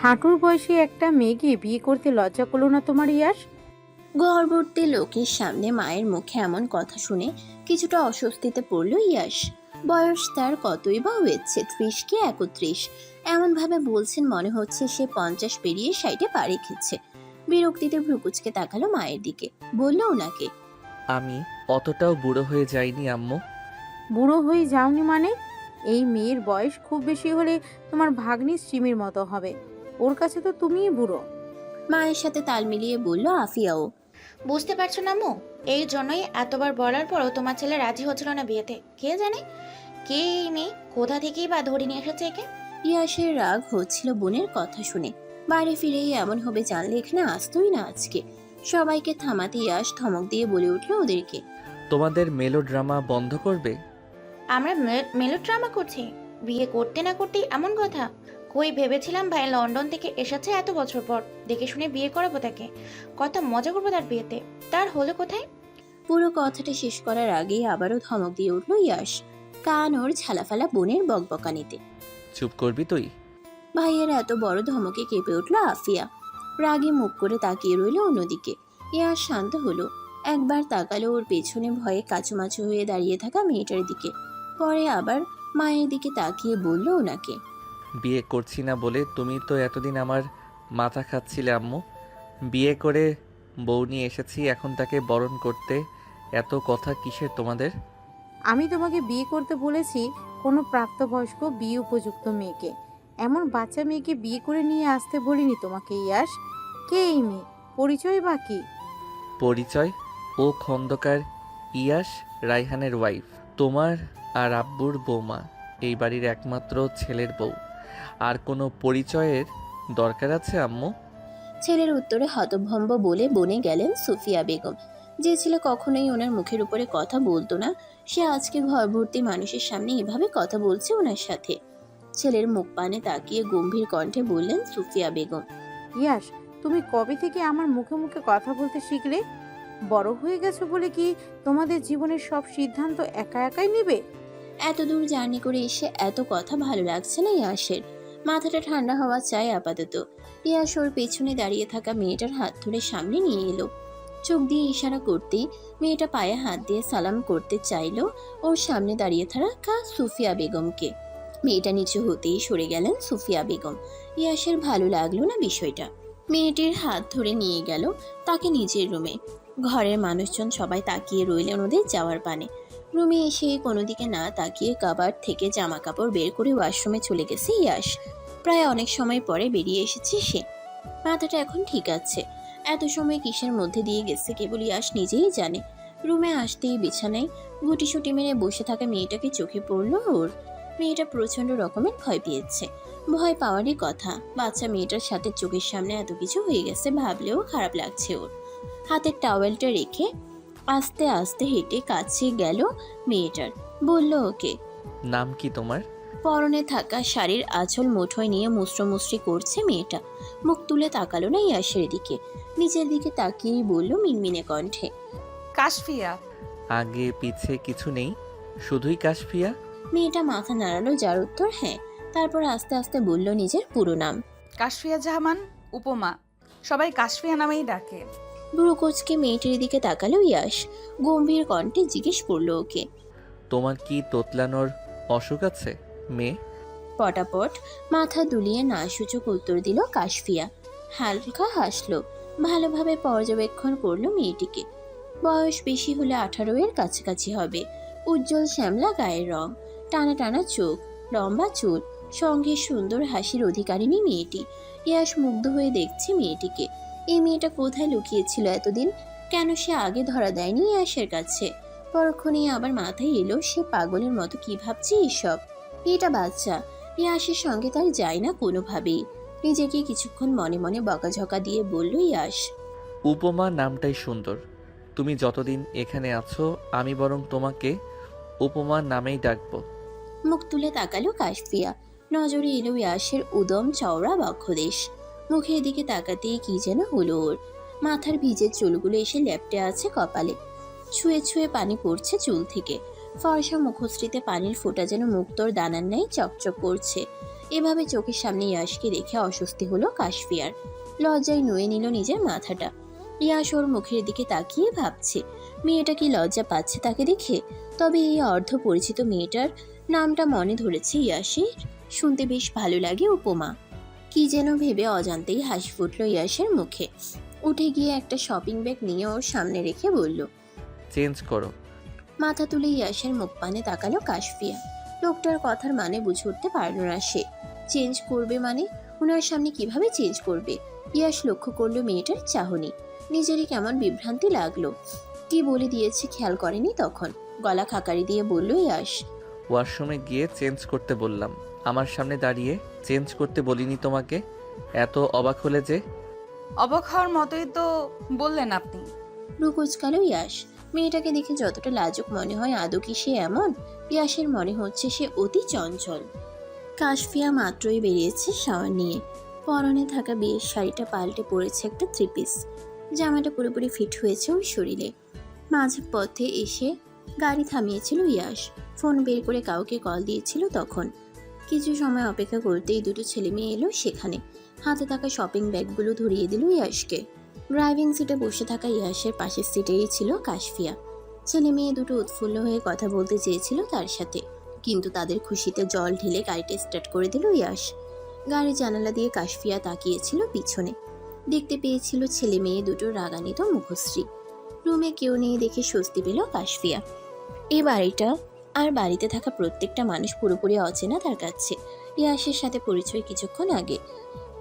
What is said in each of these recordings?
হাঁটুর বয়সী একটা মেয়েকে বিয়ে করতে লজ্জা করলো না তোমার ইয়াস? গর্ভবতী লোকের সামনে মায়ের মুখে এমন কথা শুনে কিছুটা অস্বস্তিতে পড়ল ইয়াশ। বয়স তার কতই বা হয়েছে, 30 কি 31। এমন ভাবে বলছেন মনে হচ্ছে সে 50 পেরিয়ে 60-এ পা রেখেছে। বিরক্তিতে ভ্রুকুচকে তাকালো মায়ের দিকে, বলল ওনাকে, আমি অতটাও বুড়ো হয়ে যাইনি আম্মু। বুড়ো হয়ে যাওনি মানে? এই মেয়ের বয়স খুব বেশি হলে তোমার ভাগ্নি সিমির মতো হবে। ওর কাছে তো তুমিই বুড়ো। মায়ের সাথে তাল মিলিয়ে বলল আফিয়াও। বুঝতে পারছো না আম্মু? এই জন্যই এতবার বলার পরও তোমার ছেলে রাজি হচ্ছিল না বিয়েতে। কে জানে কে এই মেয়ে, কোথা থেকেই বা ধরে নিয়ে এসেছে একে। ইয়াসের রাগ হচ্ছিল বোনের কথা শুনে। বাড়ি ফিরেই এমন হবে জানলে এখানে আসতোই না আজকে। সবাইকে থামাতে ইয়াস ধমক দিয়ে বলে উঠল ওদেরকে, তোমাদের মেলোড্রামা বন্ধ করবে? আমরা মেলোড্রামা করছি? বিয়ে করতে না করতেই এমন কথা? কই ভেবেছিলাম ভাই লন্ডন থেকে এসেছে এত বছর পর, দেখে শুনে বিয়ে করাবো তাকে, কত মজা করবো তার বিয়েতে। তার হলো কোথায়? পুরো কথাটা শেষ করার আগেই আবারও ধমক দিয়ে উঠল ইয়াস, কান ওর ঝালাফালা বোনের বকবকানিতে। চুপ করবি তুই? ভাইয়ের এত বড় ধমকে কেঁপে উঠল আফিয়া। রাগে মুখ করে তাকিয়ে রইল অন্যদিকে। ইয়াস শান্ত হলো, একবার তাকালো ওর পেছনে ভয়ে কাচুমাচু হয়ে দাঁড়িয়ে থাকা মেয়েটার দিকে। পরে আবার মায়ের দিকে তাকিয়ে বলল ওনাকে, বিয়ে করছি না বলে তুমি তো এতদিন আমার মাথা খাচ্ছিলে আম্মু। বিয়ে করে বউ নিয়ে এসেছি, এখন তাকে বরণ করতে এত কথা কিসের তোমাদের? আমি তোমাকে বিয়ে করতে বলেছি কোনো প্রাপ্তবয়স্ক বিয়ে উপযুক্ত মেয়েকে। এমন বাচ্চা মেয়েকে বিয়ে করে নিয়ে আসতে বলিনি তোমাকে ইয়াস। কে এই মেয়ে? পরিচয় বা কি? পরিচয়? ও খন্দকার ইয়াস, রাইহানের ওয়াইফ, তোমার আর আব্বুর বৌমা, এই বাড়ির একমাত্র ছেলের বউ। আর কোনো পরিচয়ের দরকার আছে আম্মু? ছেলের উত্তরে হতভম্ব বলে বনে গেলেন সুফিয়া বেগম। যে ছেলে কখনোই ওনার মুখের উপরে কথা বলতো না, সে আজকে ঘর ভর্তি মানুষের সামনে এভাবে কথা বলছে ওনার সাথে। ছেলের মুখ পানে তাকিয়ে গম্ভীর কণ্ঠে বললেন সুফিয়া বেগম, ইয়াস, তুমি কবে থেকে আমার মুখে মুখে কথা বলতে শিখলে? বড় হয়ে গেছো বলে কি তোমাদের জীবনের সব সিদ্ধান্ত একা একাই নেবে? এত দূর জার্নি করে এসে এত কথা ভালো লাগছে না ইয়াসের। মাথাটা ঠান্ডা হওয়া চাই আপাতত। ইয়াস ওর পেছনে দাঁড়িয়ে থাকা মেয়েটার হাত ধরে সামনে নিয়ে এলো। চোখ দিয়ে ইশারা করতেই মেয়েটা পায়ে হাত দিয়ে সালাম করতে চাইলো ওর সামনে দাঁড়িয়ে থাকা সুফিয়া বেগমকে। মেয়েটা নিচু হতেই সরে গেলেন সুফিয়া বেগম। ইয়াসের ভালো লাগলো না বিষয়টা। মেয়েটির হাত ধরে নিয়ে গেল তাকে নিজের রুমে। ঘরের মানুষজন সবাই তাকিয়ে রইলেন ওদের যাওয়ার পানে। রুমে এসে কোনো দিকে না তাকিয়ে কাবার্ড থেকে জামা কাপড় বের করে ওয়াশরুমে চলে গেছে ইয়াস। প্রায় অনেক সময় পরে বেরিয়ে এসেছে সে। মাথাটা এখন ঠিক আছে। এত সময় কিসের মধ্যে দিয়ে গেছে কেবল ইয়াস নিজেই জানে। রুমে আসতেই বিছানায় গুটিসুটি মেরে বসে থাকা মেয়েটাকে চোখে পড়ল ওর। মেয়েটা প্রচন্ড রকমের ভয় পেয়েছে। ভয় পাওয়ারই কথা, বাচ্চা মেয়েটার সাথে চোখের সামনে এত কিছু হয়ে গেছে ভাবলেও খারাপ লাগছে ওর। হাতের টাওয়েলটা রেখে আস্তে আস্তে হেঁটে কাছে গেল মেয়েটার, বলল ওকে, নাম কি তোমার? পরনে থাকা শাড়ির আঁচল মুঠোয় নিয়ে মুচড়োমুচড়ি করছে মেয়েটা। মুখ তুলে তাকালো না ইয়াসের দিকে, নিচের দিকে তাকিয়েই বলল মিনমিনে কণ্ঠে, কাশফিয়া। আগে পিছে কিছু নেই, শুধুই কাশফিয়া? মেয়েটা মাথা নাড়ালো, যার উত্তর হ্যাঁ। তারপর আস্তে আস্তে বলল নিজের পুরো নাম। কাশফিয়া জাহামান, উপমা, সবাই কাশফিয়া নামেই ডাকে। বুড়ো কোচকে মেয়েটির দিকে তাকালো ইয়াস, গম্ভীর কণ্ঠে জিজ্ঞেস করলো ওকে, তোমার কি তোতলানোর অসুখ আছে মেয়ে? পটাপট মাথা দুলিয়ে না সূচক উত্তর দিল কাশফিয়া। হালকা হাসলো, ভালোভাবে পর্যবেক্ষণ করলো মেয়েটিকে। বয়স বেশি হলে 18-এর কাছাকাছি হবে। উজ্জ্বল শ্যামলা গায়ের রং, টানা টানা চোখ, লম্বা চুল, সঙ্গে সুন্দর হাসির অধিকারিণী মেয়েটি। ইয়াস মুগ্ধ হয়ে দেখছে মেয়েটিকে। এই মেয়েটা কোথায় লুকিয়েছিল এতদিন? কেন সে আগে ধরা দেয়নি ইয়াসের কাছে? পরক্ষণেই আবার মাথায় এলো সে পাগলের মতো কি ভাবছে এসব। এটা বাচ্চা, ইয়াসের সঙ্গে তার যায় না কোনোভাবেই। নিজেকে কিছুক্ষণ মনে মনে বকাঝকা দিয়ে বলল ইয়াস, উপমা নামটাই সুন্দর। তুমি যতদিন এখানে আছো আমি বরং তোমাকে উপমা নামেই ডাকবো। মুখ তুলে তাকালো কাশফিয়া। নজরে এলো ইয়াসের উদম চওড়া বক্ষদেশ। মুখের দিকে তাকাতেই কি যেন হলো ওর। মাথার ভিজের চুলগুলো এসে লেপ্টে আছে কপালে। ছুঁয়ে ছুঁয়ে পানি পড়ছে চুল থেকে। ফর্সা মুখশ্রীতে পানির ফোঁটা যেন মুক্তোর দানার ন্যায় চকচক করছে। এভাবে চোখের সামনে ইয়াশকে দেখে অস্বস্তি হলো কাশফিয়ার। লজ্জায় নুয়ে নিল নিজের মাথাটা। ইয়াশ ওর মুখের দিকে তাকিয়ে ভাবছে মেয়েটা কি লজ্জা পাচ্ছে তাকে দেখে। তবে এই অর্ধ পরিচিত মেয়েটার নামটা মনে ধরেছে ইয়াশের। শুনতে বেশ ভালো লাগে উপমা। কি যেন ভেবে অজান্তেই হাসি ফুটল ইয়াশের মুখে। উঠে গিয়ে একটা শপিং ব্যাগ নিয়ে ওর সামনে রেখে বলল, চেঞ্জ করো। মাথা তুলে ইয়াশের মুখ পানে তাকালো কাশফিয়া। লোকটার কথার মানে বুঝে উঠতে পারল না সে। চেঞ্জ করবে মানে? ওনার সামনে কিভাবে চেঞ্জ করবে? ইয়াশ লক্ষ্য করলো মেয়েটার চাহনি। নিজেরই কেমন বিভ্রান্তি লাগলো। কি বলে দিয়েছে খেয়াল করেনি তখন। গলা খাকারি দিয়ে বলল ইয়াশ, ওয়াশরুমে গিয়ে চেঞ্জ করতে বললাম, আমার সামনে দাঁড়িয়ে চেঞ্জ করতে বলিনি তোমাকে? এত অবাক হলে যে? অবাক হওয়ার মতোই তো বললেন আপনি। রুকুচকালো ইয়াশ। মেয়েটাকে দেখে যতটা লাজুক মনে হয় আদৌ কি সে এমন? ইয়াশের মনে হচ্ছে সে অতি চঞ্চল। কাশফিয়া মাত্রই বেরিয়েছে শাওয়ার নিয়ে। পরনে থাকা বিয়ের শাড়িটা পাল্টে পড়েছে একটা থ্রি-পিস। জামাটা পুরোপুরি ফিট হয়েছে ওর শরীরে। মাঝ পথে এসে গাড়ি থামিয়েছিল ইয়াশ। ফোন বের করে কাউকে কল দিয়েছিল তখন। কিছু সময় অপেক্ষা করতেই দুটো ছেলে মেয়ে এলো সেখানে। হাতে থাকা শপিং ব্যাগগুলো ধরিয়ে দিল ইয়াশকে। ড্রাইভিং সিটে বসে থাকা ইয়াশের পাশের সিটেই ছিল কাশফিয়া। ছেলে মেয়ে দুটো উৎফুল্ল হয়ে কথা বলতে চেয়েছিল তার সাথে, কিন্তু তাদের খুশিতে জল ঢেলে গাড়িটা স্টার্ট করে দিল ইয়াশ। গাড়ির জানালা দিয়ে কাশফিয়া তাকিয়েছিল পিছনে। দেখতে পেয়েছিল ছেলে মেয়ে দুটোর রাগান্বিত মুখশ্রী। রুমে কেউ নেই দেখে স্বস্তি পেল কাশফিয়া। এই বাড়িটা আর বাড়িতে থাকা প্রত্যেকটা মানুষ পুরোপুরি অচেনা তার কাছে। ইয়াশের সাথে পরিচয় কিছুক্ষণ আগে।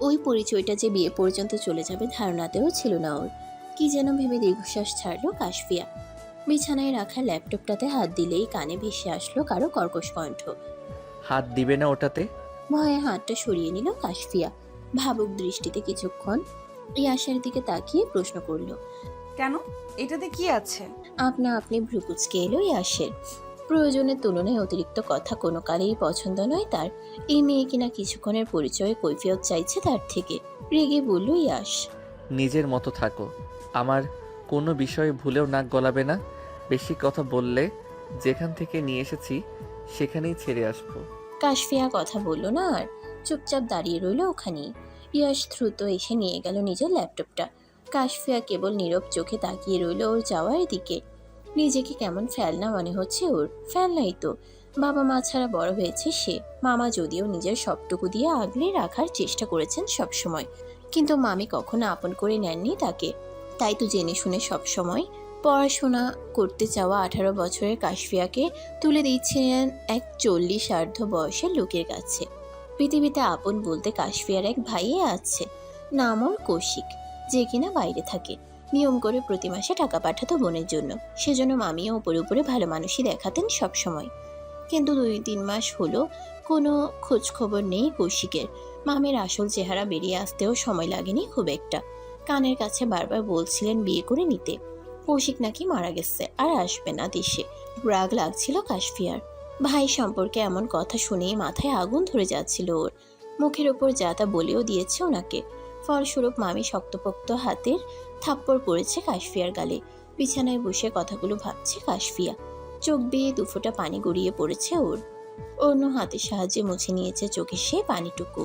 ওই পরিচয়টা যে বিয়ে পর্যন্ত চলে যাবে ধারণাতেও ছিল না ওর। কি যেন ভেবে দীর্ঘশ্বাস ছাড়লো কাশফিয়া। বিছানায় রাখা ল্যাপটপটাতে হাত দিলেই কানে ভেসে আসলো কারো কর্কশ কণ্ঠ। হাত দিবে না ওটাতে? ভয়ে হাতটা সরিয়ে নিল কাশফিয়া। ভাবুক দৃষ্টিতে কিছুক্ষণ ইয়াশের দিকে তাকিয়ে প্রশ্ন করলো, কেন? এটাতে কি আছে? আপনা আপনি ভ্রুকুচকে এলো ইয়াশের। প্রয়োজনের তুলনায় অতিরিক্ত কথা কোনো কালেই পছন্দ নয় তার। এই মেয়ে কিনা কিছুক্ষণের পরিচয়ে কৈফিয়ত চাইছে তার থেকে। রেগে বলল ইয়াশ, নিজের মতো থাকো, আমার কোনো বিষয়ে ভুলেও নাক গলাবে না। বেশি কথা বললে যেখান থেকে নিয়ে এসেছি সেখানেই ছেড়ে আসবো। কাশফিয়া কথা বলল না আর, চুপচাপ দাঁড়িয়ে রইল ওখানেই। ইয়াশ দ্রুত এসে নিয়ে গেল নিজের ল্যাপটপটা। কাশফিয়া কেবল নীরব চোখে তাকিয়ে রইল ওর যাওয়ার দিকে। নিজেকে কেমন ফেলনা মনে হচ্ছে ওর। ফেলনাই তো, বাবা মা ছাড়া বড় হয়েছে সে। মামা যদিও নিজের সবটুকু দিয়ে আগলে রাখার চেষ্টা করেছেন সবসময়, কিন্তু মামি কখনো আপন করে নেননি তাকে। তাই তো জেনে শুনে সবসময় পড়াশোনা করতে চাওয়া 18 বছরের কাশফিয়াকে তুলে দিচ্ছিলেন এক 40 বয়সের লোকের কাছে। পৃথিবীতে আপন বলতে কাশফিয়ার এক ভাইয়ে আছে, নাম ওর কৌশিক, যে কিনা বাইরে থাকে। নিয়ম করে প্রতি মাসে টাকা পাঠাতো বোনের জন্য। সেজন্য মামিও উপরে উপরে ভালো মানুষই দেখাতেন সবসময়। কিন্তু 2-3 মাস হলো কোনো খোঁজ খবর নেই কৌশিকের। মামির আসল চেহারা বেরিয়ে আসতেও সময় লাগেনি খুব একটা। কানের কাছে বারবার বলছিলেন বিয়ে করে নিতে। কৌশিক নাকি মারা গেছে আর আসবে না দেশে। রাগ লাগছিল কাশফিয়ার। ভাই সম্পর্কে এমন কথা শুনেই মাথায় আগুন ধরে যাচ্ছিল ওর। মুখের ওপর যা তা বলেও দিয়েছে ওনাকে। ফলস্বরূপ মামি শক্তপোক্ত হাতের থাপ্পড় পড়েছে কাশফিয়ার গালে। বিছানায় বসে কথাগুলো ভাবছে কাশফিয়া। চোখ বেয়ে দুফোঁটা পানি গড়িয়ে পড়েছে ওর। অন্য হাতের সাহায্যে মুছে নিয়েছে চোখের সেই পানিটুকু।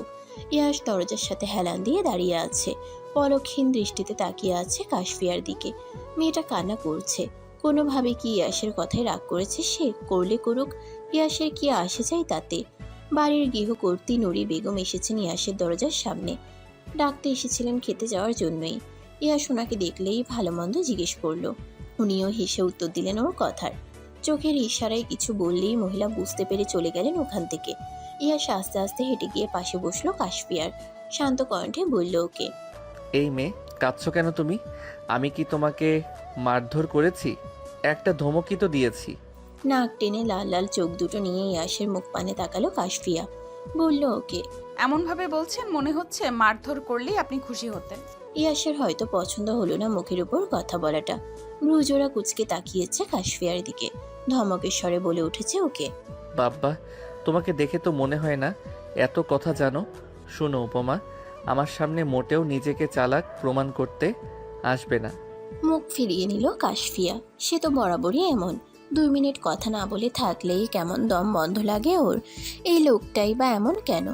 ইয়াশ দরজার সাথে হেলান দিয়ে দাঁড়িয়ে আছে। পলকহীন দৃষ্টিতে তাকিয়ে আছে কাশফিয়ার দিকে। মেয়েটা কান্না করছে। কোনোভাবে কি ইয়াশের কথায় রাগ করেছে সে? করলে করুক, ইয়াশের কি আসে যায় তাতে? বাড়ির গৃহকর্ত্রী নুরি বেগম এসেছেন ইয়াশের দরজার সামনে। ডাকতে এসেছিলেন খেতে যাওয়ার জন্যই। ইয়াশ ওনাকে দেখলেই ভালো মন্দ জিজ্ঞেস করলো। উনিও হেসে উত্তর দিলেন ওর কথার। চোখের ইশারায় কিছু বললেই মহিলা বুঝতে পেরে চলে গেলেন ওখান থেকে। ইয়াশ আস্তে আস্তে হেঁটে গিয়ে পাশে বসলো কাশফিয়ার। শান্ত কণ্ঠে বলল ওকে, এই মেয়ে, কাঁদছো কেন তুমি? আমি কি তোমাকে মারধর করেছি? একটা ধমকি তো দিয়েছি। নাক টেনে লাল লাল চোখ দুটো নিয়ে ইয়াশের মুখ পানে তাকালো কাশফিয়া। বলল ওকে, এমনভাবে বলছেন মনে হচ্ছে মারধর করলেই আপনি খুশি হতেন। ইয়াশের হয়তো পছন্দ হলো না মুখের উপর কথা বলাটা। ভ্রুজোড়া কুচকে তাকিয়েছে কাশফিয়ার দিকে। ধমকের স্বরে বলে উঠেছে ওকে, বাব্বা, তোমাকে দেখে তো মনে হয় না এত কথা জানো। শোনো উপমা, আমার সামনে মোটেও নিজেকে চালাক প্রমাণ করতে আসবে না। মুখ ফিরিয়ে নিল কাশফিয়া। সে তো বরাবরই এমন। 2 মিনিট কথা না বলে থাকলেই কেমন দম বন্ধ লাগে ওর। এই লোকটাই বা এমন কেন?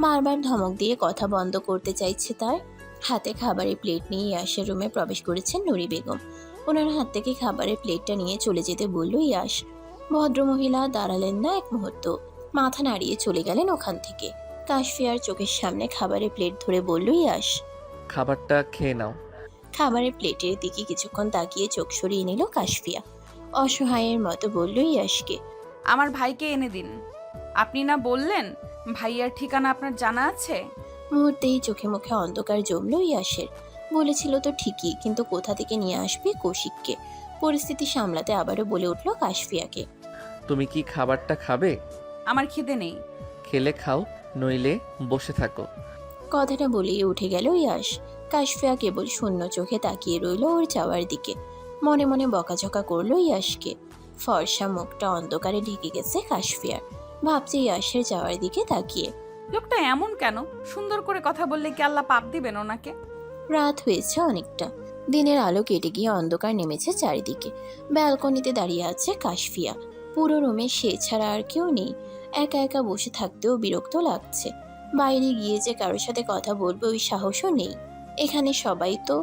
বারবার ধমক দিয়ে কথা বন্ধ করতে চাইছে তার। হাতে খাবারের প্লেট নিয়ে ইয়াসের রুমে প্রবেশ করেছেন নুরি বেগম। ওনার হাত থেকে খাবারের প্লেটটা নিয়ে চলে যেতে বলল ইয়াস। ভদ্রমহিলা দাঁড়ালেন না এক মুহূর্ত, মাথা নাড়িয়ে চলে গেলেন ওখান থেকে। কাশফিয়ার চোখের সামনে খাবারের প্লেট ধরে বলল ইয়াস। খাবারটা খেয়ে নাও। খাবারের প্লেটের দিকে কিছুক্ষণ তাকিয়ে চোখ সরিয়ে নিল কাশফিয়া। অসহায়ের মতো বলল ইয়াসকে। আমার ভাইকে এনে দিন। আপনি না বললেন ভাইয়ার ঠিকানা আপনার জানা আছে? মুহূর্তেই চোখে মুখে অন্ধকার জমল ইয়াসের। বলেছিল তো ঠিকই, কিন্তু কোথা থেকে নিয়ে আসবে কৌশিককে? পরিস্থিতি সামলাতে আবারও বলে উঠল কাশফিয়াকে। তুমি কি খাবারটা খাবে? আমার খিদে নেই। খেলে খাও, নইলে বসে থাকো। কথাটা বলেই উঠে গেল ইয়াস। কাশফিয়া কেবল শূন্য চোখে তাকিয়ে রইল ওর যাওয়ার দিকে। মনে মনে বকাঝকা করলো ইয়াসকে। ফর্সা মুখটা অন্ধকারে ঢেকে গেছে কাশফিয়ার। ভাবছে ইয়াসের যাওয়ার দিকে তাকিয়ে। লোকটা এমন কেন? সুন্দর করে কথা বললে কি আল্লাহ পাপ দিবেন ওনাকে? রাত হয়েছে অনেকটা। দিনের আলো কেটে গিয়ে অন্ধকার নেমেছে চারিদিকে। ব্যালকনিতে দাঁড়িয়ে আছে কাশফিয়া। পুরো রুমে সে ছাড়া আর কেউ নেই। একা একা বসে থাকতেও বিরক্ত লাগছে। বাইরে গিয়ে যে কারোর সাথে কথা বলবে ওই সাহসও নেই। এখানে সবাই তো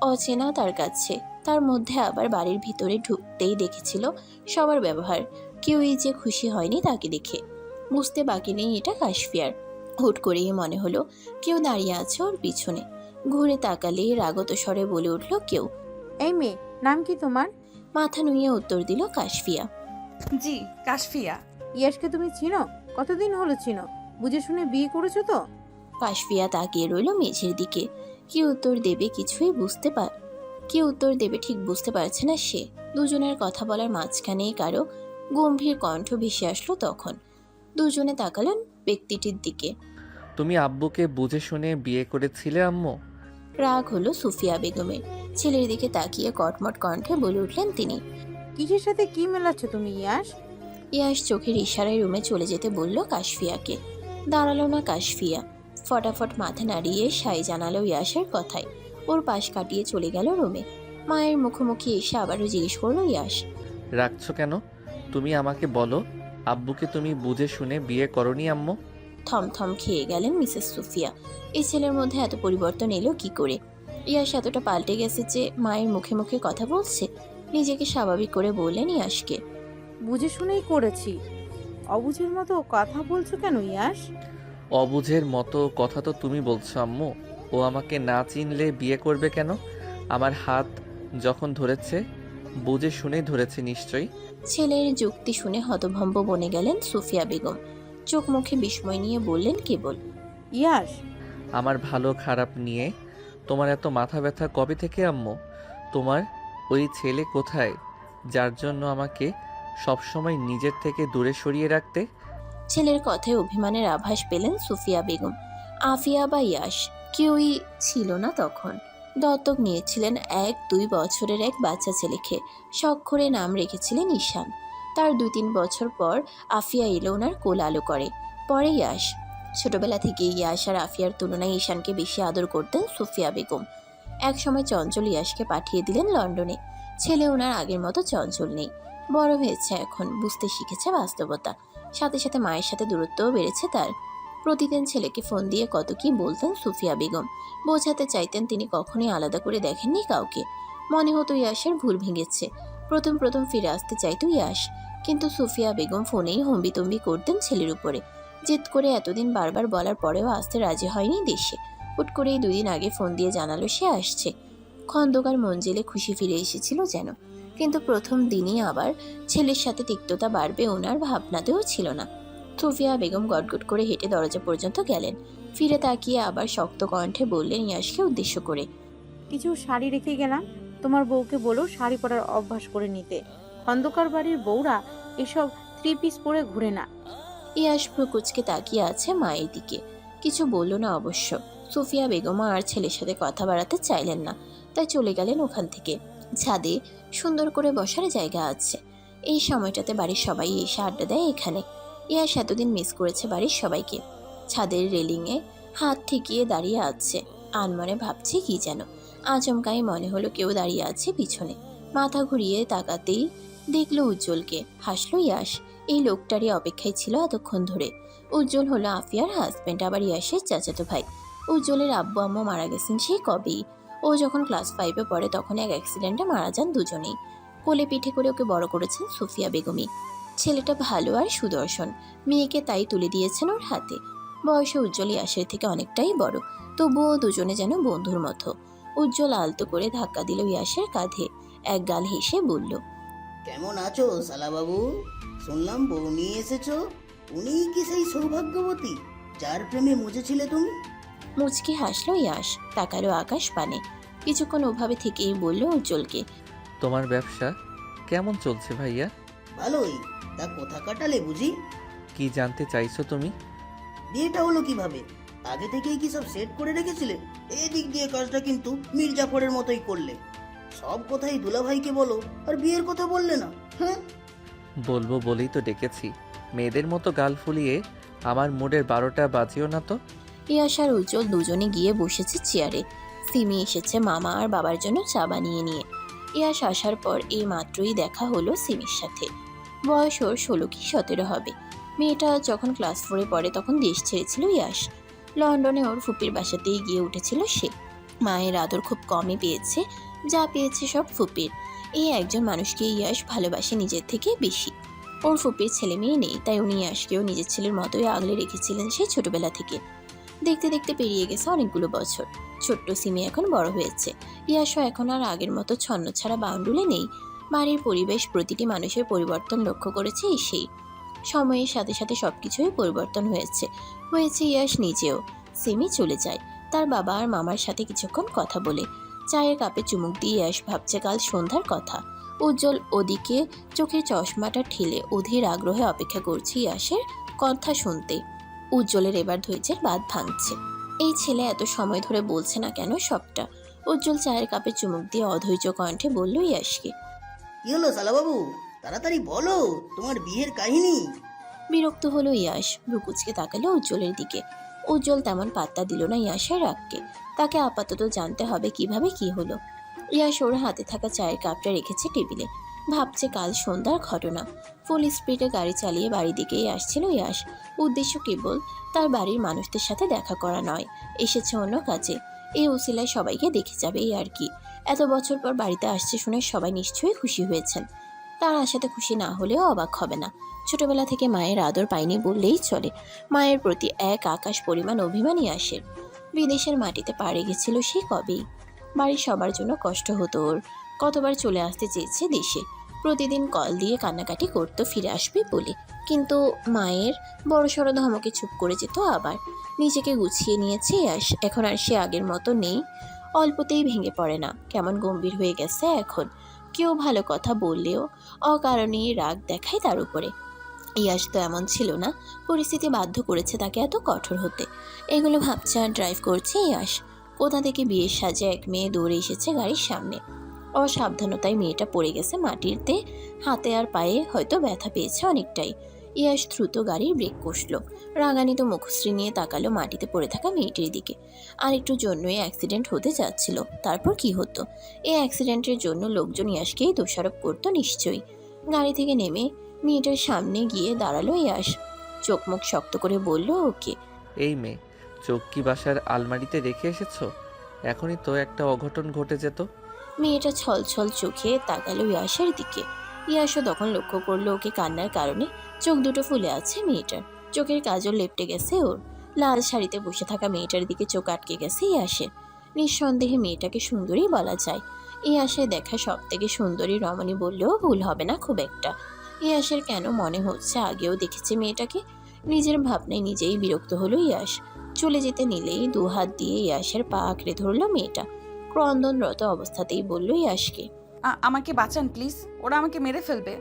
অচেনা তার কাছে। তার মধ্যে আবার বাড়ির ভিতরে ঢুকতেই দেখেছিল সবার ব্যবহার। কেউই যে খুশি হয়নি তাকে দেখে। বুঝতে বাকি নেই এটা কাশফিয়ার। হুট করেই মনে হলো কেউ দাঁড়িয়ে আছে ওর পিছনে। ঘুরে তাকালে রাগত স্বরে বলে উঠল কেউ। এই মেয়ে, নাম কি তোমার? মাথা নুইয়ে উত্তর দিল কাশফিয়া। জি, কাশফিয়া। ইয়াসকে তুমি চিনো? কতদিন হলো চিনো? বুঝে শুনে বিয়ে করেছো তো? কাশফিয়া তাকিয়ে রইল মেঝের দিকে। কি উত্তর দেবে কি উত্তর দেবে ঠিক বুঝতে পারছে না সে। দুজনের কথা বলার মাঝখানে কারো গম্ভীর কণ্ঠ ভেসে আসলো তখন। দুজনে তাকালেন ব্যক্তিটির দিকে। তুমি আব্বুকে বুঝে শুনে বিয়ে করেছিলে আম্মু? রাগ হলো সুফিয়া বেগমের। ছেলের দিকে তাকিয়ে কটমট কণ্ঠে বলে উঠলেন তিনি। কিসের সাথে কি মেলাচ্ছ তুমি ইয়াস? ইয়াস চোখের ইশারায় রুমে চলে যেতে বলল কাশফিয়াকে। দাঁড়ালো না কাশফিয়া। ফটাফট মাথা নাড়িয়ে সাই জানালো ইয়াসের কথায়। ওর পাশ কাটিয়ে চলে গেল রুমে। মায়ের মুখোমুখি এসে আবারও জিজ্ঞেস করলো ইয়াস। রাখছো কেন? তুমি আমাকে বলো, আব্বুকে তুমি বুঝে শুনে বিয়ে করনি আম্মু? থমথম খেয়ে গেলেন মিসেস সুফিয়া। এই ছেলের মধ্যে এত পরিবর্তন এলো কি করে? ইয়াস এতটা পাল্টে গেছে যে মায়ের মুখে মুখে কথা বলছে। নিজেকে স্বাভাবিক করে বললেন ইয়াসকে। বুঝে শুনেই করেছি। অবুঝের মতো কথা বলছো কেন ইয়াস? অবুঝের মতো কথা তো তুমি বলছো আম্মু। ও আমাকে না চিনলে বিয়ে করবে কেন? আমার হাত যখন ধরেছে বুঝে শুনেই ধরেছে নিশ্চয়ই। ছেলের যুক্তি শুনে হতভম্ব বনে গেলেন সুফিয়া বেগম। চোখ মুখে বিস্ময় নিয়ে বললেন কেবল। ইয়াস, আমার ভালো খারাপ নিয়ে তোমার এত মাথা ব্যথা কবে থেকে আম্মু? তোমার ওই ছেলে কোথায় যার জন্য আমাকে সবসময় নিজের থেকে দূরে সরিয়ে রাখতে? ছেলের কথায় অভিমানের আভাস পেলেন সুফিয়া বেগম। আফিয়া বা ইয়াস কেউই ছিল না তখন। দত্তক নিয়েছিলেন 1-2 বছরের এক বাচ্চা ছেলেকে। স্বক্ষরে নাম রেখেছিলেন ঈশান। তার 2-3 বছর পর আফিয়া এলো ওনার কোল আলো করে। পরে ইয়াস। ছোটবেলা থেকে ইয়াস আর আফিয়ার তুলনায় ঈশানকে বেশি আদর করতেন সুফিয়া বেগম। একসময় চঞ্চল ইয়াসকে পাঠিয়ে দিলেন লন্ডনে। ছেলে ওনার আগের মতো চঞ্চল নেই। বড় হয়েছে এখন, বুঝতে শিখেছে বাস্তবতা। সাথে সাথে মায়ের সাথে দূরত্বও বেড়েছে তার। প্রতিদিন ছেলেকে ফোন দিয়ে কত কি বলতেন সুফিয়া বেগম। বোঝাতে চাইতেন তিনি কখনোই আলাদা করে দেখেননি কাউকে। মনে হতো ইয়াসের ভুল ভেঙেছে। প্রথম প্রথম ফিরে আসতে চাইতো ইয়াস, কিন্তু সুফিয়া বেগম ফোনেই হম্বিতম্বি করতেন ছেলের উপরে। জেদ করে এতদিন বারবার বলার পরেও আসতে রাজি হয়নি দেশে। হুট করেই 2 দিন আগে ফোন দিয়ে জানালো সে আসছে। খন্দকার মঞ্জিলে খুশি ফিরে এসেছিল যেন। কিন্তু প্রথম দিনই আবার ছেলের সাথে তিক্ততা বাড়বে ওনার ভাবনাতেও ছিল না। সুফিয়া বেগম গটগট করে হেঁটে দরজা পর্যন্ত গেলেন। ফিরে তাকিয়ে আবার শক্ত কণ্ঠে বললেন ইয়াসকে উদ্দেশ্য করে। কিছু শাড়ি রেখে গেলাম, তোমার বউকে বলো শাড়ি পরার অভ্যাস করে নিতে। খন্দকার বাড়ির বউরা এসব 3 পিস পরে ঘুরে না। ইয়াস প্রকুচকে তাকিয়ে আছে মায়ের দিকে। কিছু বলল না অবশ্য। সুফিয়া বেগম আর ছেলের সাথে কথা বাড়াতে চাইলেন না, তাই চলে গেলেন ওখান থেকে। ছাদে সুন্দর করে বসার জায়গা আছে। এই সময়টাতে বাড়ির সবাই এসে আড্ডা দেয় এখানে। ইয়াস এতদিন মিস করেছে বাড়ির সবাইকে। ছাদের রেলিংয়ে হাত ঠেকিয়ে দাঁড়িয়ে আছে। আনমনে ভাবছে কি যেন। আচমকাই মনে হলো কেউ দাঁড়িয়ে আছে পিছনে। মাথা ঘুরিয়ে তাকাতেই দেখলো উজ্জ্বলকে। হাসলো ইয়াস। এই লোকটারই অপেক্ষায় ছিল এতক্ষণ ধরে। উজ্জ্বল হলো আফিয়ার হাজবেন্ড, আবার ইয়াসের চাচাতো ভাই। উজ্জ্বলের আব্বু আম্মু মারা গেছেন সেই কবেই। ও যখন ক্লাস 5-এ পড়ে তখন এক অ্যাক্সিডেন্টে মারা যান দুজনেই। কোলে পিঠে করে ওকে বড় করেছেন সুফিয়া বেগমই। ছেলেটা ভালো আর সুদর্শন, মেয়েকে তাই তুলে দিয়েছেন ওর হাতে। বয়সে উজ্জ্বল ইয়াসের থেকে অনেকটাই বড়, তবুও দুজনে যেন বন্ধুর মতো। উজ্জ্বল আলতো করে ধাক্কা দিল ইয়াসের কাঁধে, এক গাল হেসে বলল, কেমন আছো শালাবাবু? শুনলাম বউ নিয়ে এসেছো। উনিই কি সেই সৌভাগ্যবতী যার প্রেমে মজেছিলে তুমি? মুচকি হাসলো ইয়াস, তাকালো আকাশ পানে। কিছুক্ষণ ওভাবে থেকেই বলল উজ্জ্বলকে, তোমার ব্যবসা কেমন চলছে ভাইয়া? ভালোই। তা কোথা কাটালে বুঝি? কি জানতে চাইছো তুমি? বিয়েটা হলো কিভাবে? আগে থেকেই কি সব সেট করে রেখেছিলে? এই দিক দিয়ে কাজটা কিন্তু মির্জাফরের মতোই করলে। সব কথাই দুলাভাইকে বলো আর বিয়ের কথা বললে না। হ্যাঁ, বলবো বলেই তো ডেকেছি। মেয়েদের মতো গাল ফুলিয়ে আমার মুডের 12টা বাজিও না তো। ইয়াস আর উজ্জ্বল দুজনে গিয়ে বসেছে চেয়ারে। সিমি এসেছে মামা আর বাবার জন্য চা বানিয়ে নিয়ে। ইয়াস আসার পর এই মাত্রই দেখা হলো সিমির সাথে। বয়স ওর 16 কি 17 হবে। মেয়েটা যখন ক্লাস 4-এ পড়ে তখন দেশ ছেড়েছিল ইয়াস। লন্ডনে ওর ফুপির বাসাতেই গিয়ে উঠেছিল সে। মায়ের আদর খুব কমই পেয়েছে, যা পেয়েছে সব ফুপির। এই একজন মানুষকে ইয়াস ভালোবাসে নিজের থেকে বেশি। ওর ফুপির ছেলে মেয়ে নেই, তাই উনি ইয়াসকেও নিজের ছেলের মতোই আগলে রেখেছিলেন সেই ছোটবেলা থেকে। দেখতে দেখতে পেরিয়ে গেছে অনেকগুলো বছর। ছোট্ট সিমি এখন বড় হয়েছে। ইয়াসও এখন আর আগের মতো ছন্ন ছাড়া বাউন্ডুলে নেই। বাড়ির পরিবেশ, প্রতিটি মানুষের পরিবর্তন লক্ষ্য করেছে সেই। সময়ের সাথে সাথে সবকিছুই পরিবর্তন হয়েছে ইয়াস নিজেও। সিমি চলে যায় তার বাবা আর মামার সাথে কিছুক্ষণ কথা বলে। চায়ের কাপে চুমুক দিয়ে ইয়াস ভাবছে কাল সন্ধ্যার কথা। উজ্জ্বল ওদিকে চোখের চশমাটা ঠেলে অধীর আগ্রহে অপেক্ষা করছে ইয়াসের কথা শুনতে। উজ্জ্বলের এবার ধৈর্যের বাঁধ ভাঙছে। এই ছেলে এত সময় ধরে বলছে না কেন সবটা। উজ্জ্বল চায়ের কাপে চুমুক দিয়ে অধৈর্য কণ্ঠে বলল ইয়াসকে, কি হলো শালাবাবু? তাড়াতাড়ি বলো তোমার বিয়ের কাহিনী। বিরক্ত হলো ইয়াস, ভ্রুকুচকে তাকালো উজ্জ্বলের দিকে। উজ্জ্বল তেমন পাত্তা দিল না ইয়াসের রাগকে। তাকে আপাতত জানতে হবে কিভাবে কি হলো। ইয়াস ওর হাতে থাকা চায়ের কাপটা রেখেছে টেবিলে, ভাবছে কাল সন্ধ্যার ঘটনা। ফুল স্পিডে গাড়ি চালিয়ে বাড়ির দিকেই আসছিল ইয়াস। উদ্দেশ্য কেবল তার বাড়ির মানুষদের সাথে দেখা করা নয়, এসেছে অন্য কাজে। এই উসিলায় সবাইকে দেখে যাবে এই আর কি। এত বছর পর বাড়িতে আসছে শুনে সবাই নিশ্চয়ই খুশি হয়েছেন। তার আশাতে খুশি না হলেও অবাক হবে না। ছোটবেলা থেকে মায়ের আদর পায়নি বললেই চলে। মায়ের প্রতি এক আকাশ পরিমাণ অভিমানই আসে। বিদেশের মাটিতে পা রেখেছিল সে কবেই। বাড়ির সবার জন্য কষ্ট হতো ওর। কতবার চলে আসতে চেয়েছে দেশে। প্রতিদিন কল দিয়ে কান্নাকাটি করতো ফিরে আসবে বলে। কিন্তু মায়ের বড়সড় ধমকে চুপ করে যেত আবার। নিজেকে গুছিয়ে নিয়েছে ইয়াস, এখন আর সে আগের মতো নেই। অল্পতেই ভেঙে পড়ে না, কেমন গম্ভীর হয়ে গেছে এখন। কেউ ভালো কথা বললেও অকারণেই রাগ দেখায় তার উপরে। ইয়াস তো এমন ছিল না, পরিস্থিতি বাধ্য করেছে তাকে এত কঠোর হতে। এগুলো ভাবছে আর ড্রাইভ করছে ইয়াস। কোথা থেকে বিয়ের সাজে এক মেয়ে দৌড়ে এসেছে গাড়ির সামনে। অসাবধানতায় মেয়েটা পড়ে গেছে মাটিতে, হাতে আর পায়ে হয়তো ব্যথা পেয়েছে অনেকটাই। ইয়াস দ্রুত গাড়ির ব্রেক কষল। রাগান্বিত মুখশ্রী নিয়ে তাকালো মাটিতে পড়ে থাকা মেয়েটির দিকে। আর একটু জন্যই অ্যাক্সিডেন্ট হতে যাচ্ছিল, তারপর কি হতো? এই অ্যাক্সিডেন্টের জন্য লোকজন ইয়াসকেই দোষারোপ করতো নিশ্চয়ই। গাড়ি থেকে নেমে মেয়েটার সামনে গিয়ে দাঁড়ালো ইয়াস। চোখ মুখ শক্ত করে বলল, ওকে। এই মেয়ে, চোখ কি বাসার আলমারিতে রেখে এসেছো? এখনই তো একটা অঘটন ঘটে যেত। মেয়েটা ছলছল চোখে তাকালো ইয়াসের দিকে। ইয়াসও তখন লক্ষ্য করলো ওকে কান্নার কারণে চোখ দুটো ফুলে আছে মেয়েটার। চোখের কাজল লেপটে গেছে ওর। লাল শাড়িতে বসে থাকা মেয়েটার দিকে চোখ আটকে গেছে ইয়াসের। নিঃসন্দেহে মেয়েটাকে সুন্দরী বলা যায়। ইয়াসের দেখা সব থেকে সুন্দরী রমণী বললেও ভুল হবে না খুব একটা। ইয়াসের কেন মনে হচ্ছে আগেও দেখেছে মেয়েটাকে। নিজের ভাবনায় নিজেই বিরক্ত হলো ইয়াস। চলে যেতে নিলেই দুহাত দিয়ে ইয়াসের পা আঁকড়ে ধরলো মেয়েটা। ক্রন্দনরত অবস্থাতেই বলল ইয়াসকে, আমাকে বাঁচান প্লিজ, ওরা আমাকে মেরে ফেলবে।